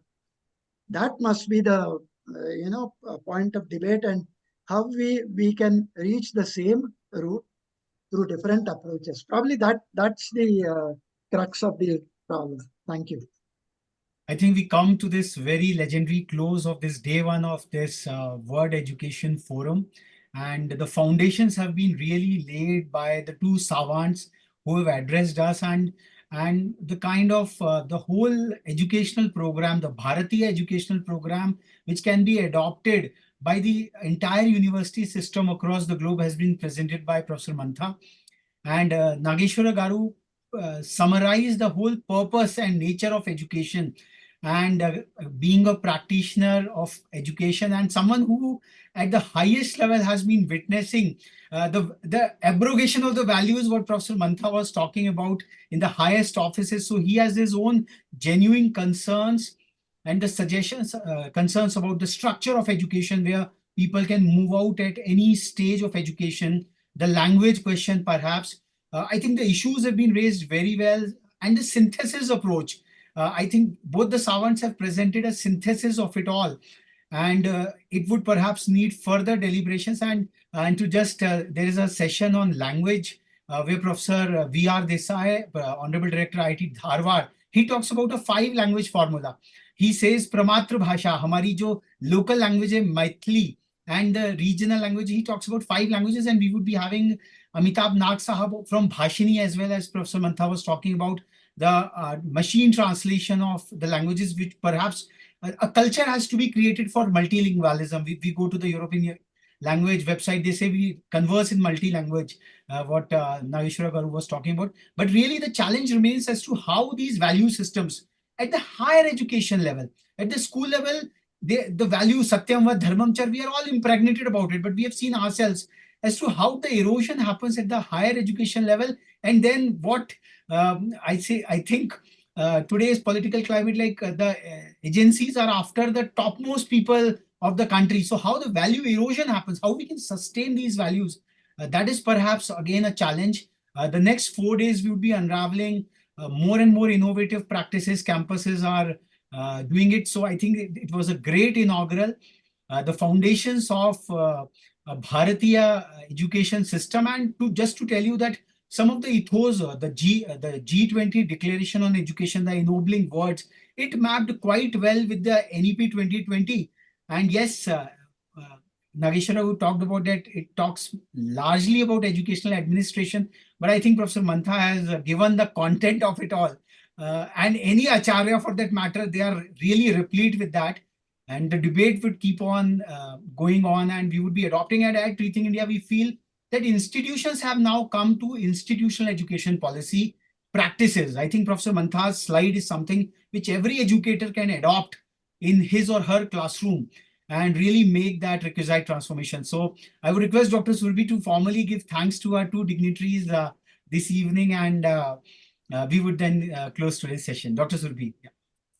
[SPEAKER 2] that must be the point of debate, and how we can reach the same route through different approaches. Probably that's the crux of the problem. Thank you.
[SPEAKER 1] I think we come to this very legendary close of this day one of this World Education Forum. And the foundations have been really laid by the two savants who have addressed us, and the kind of the whole educational program, the Bharatiya educational program, which can be adopted by the entire university system across the globe, has been presented by Professor Mantha. And Nageshwara Garu summarized the whole purpose and nature of education, and being a practitioner of education and someone who at the highest level has been witnessing the abrogation of the values, what Professor Mantha was talking about in the highest offices. So he has his own genuine concerns and the suggestions, concerns about the structure of education, where people can move out at any stage of education. The language question, perhaps. I think the issues have been raised very well, and the synthesis approach. I think both the savants have presented a synthesis of it all, and it would perhaps need further deliberations. And to just there is a session on language where Professor V.R. Desai, Honorable Director IT Dharwad, he talks about a 5 language formula. He says Pramatra Bhasha, हमारी जो local language है Maithili, and the regional language, he talks about 5 languages, and we would be having Amitabh Nag Sahab from Bhashini, as well as Professor Mantha was talking about the machine translation of the languages, which perhaps a culture has to be created for multilingualism. We go to the European language website, they say we converse in multi-language, what Nageshwara Garu was talking about. But really the challenge remains as to how these value systems at the higher education level, at the school level, the value Satyam va Dharmam Char, we are all impregnated about it, but we have seen ourselves as to how the erosion happens at the higher education level. And then what I think today's political climate, like the agencies are after the topmost people of the country. So how the value erosion happens, how we can sustain these values, that is perhaps again a challenge. The next 4 days we would be unraveling more and more innovative practices. Campuses are doing it. So I think it was a great inaugural. The foundations of Bharatiya education system, and to just to tell you that some of the ethos, the G20 Declaration on Education, the ennobling words, it mapped quite well with the NEP 2020. And yes, Nageshwara, who talked about that, it talks largely about educational administration, but I think Professor Mantha has given the content of it all. And any Acharya for that matter, they are really replete with that. And the debate would keep on going on, and we would be adopting it at Rethink India. We feel that institutions have now come to institutional education policy, practices. I think Professor Mantha's slide is something which every educator can adopt in his or her classroom and really make that requisite transformation. So I would request Dr. Surbi to formally give thanks to our two dignitaries this evening, and we would then close today's session. Dr. Surbi. Yeah.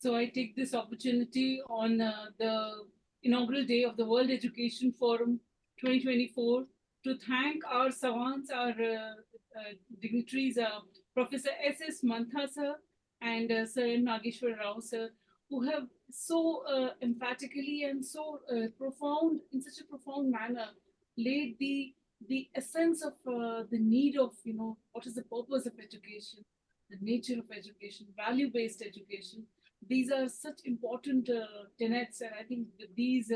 [SPEAKER 4] So I take this opportunity on the inaugural day of the World Education Forum 2024 to thank our savants, our dignitaries, Professor S.S. Mantha sir and Sir M. Nageshwar Rao sir, who have so emphatically and so profound, in such a profound manner, laid the essence of the need of, what is the purpose of education, the nature of education, value-based education. These are such important tenets, and I think with these,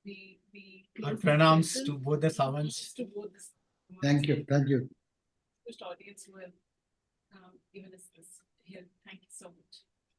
[SPEAKER 4] we
[SPEAKER 1] Our pranams to both the savants.
[SPEAKER 4] to both the
[SPEAKER 3] Thank you. Thank you.
[SPEAKER 4] audience who have given us this here. Thank you so much.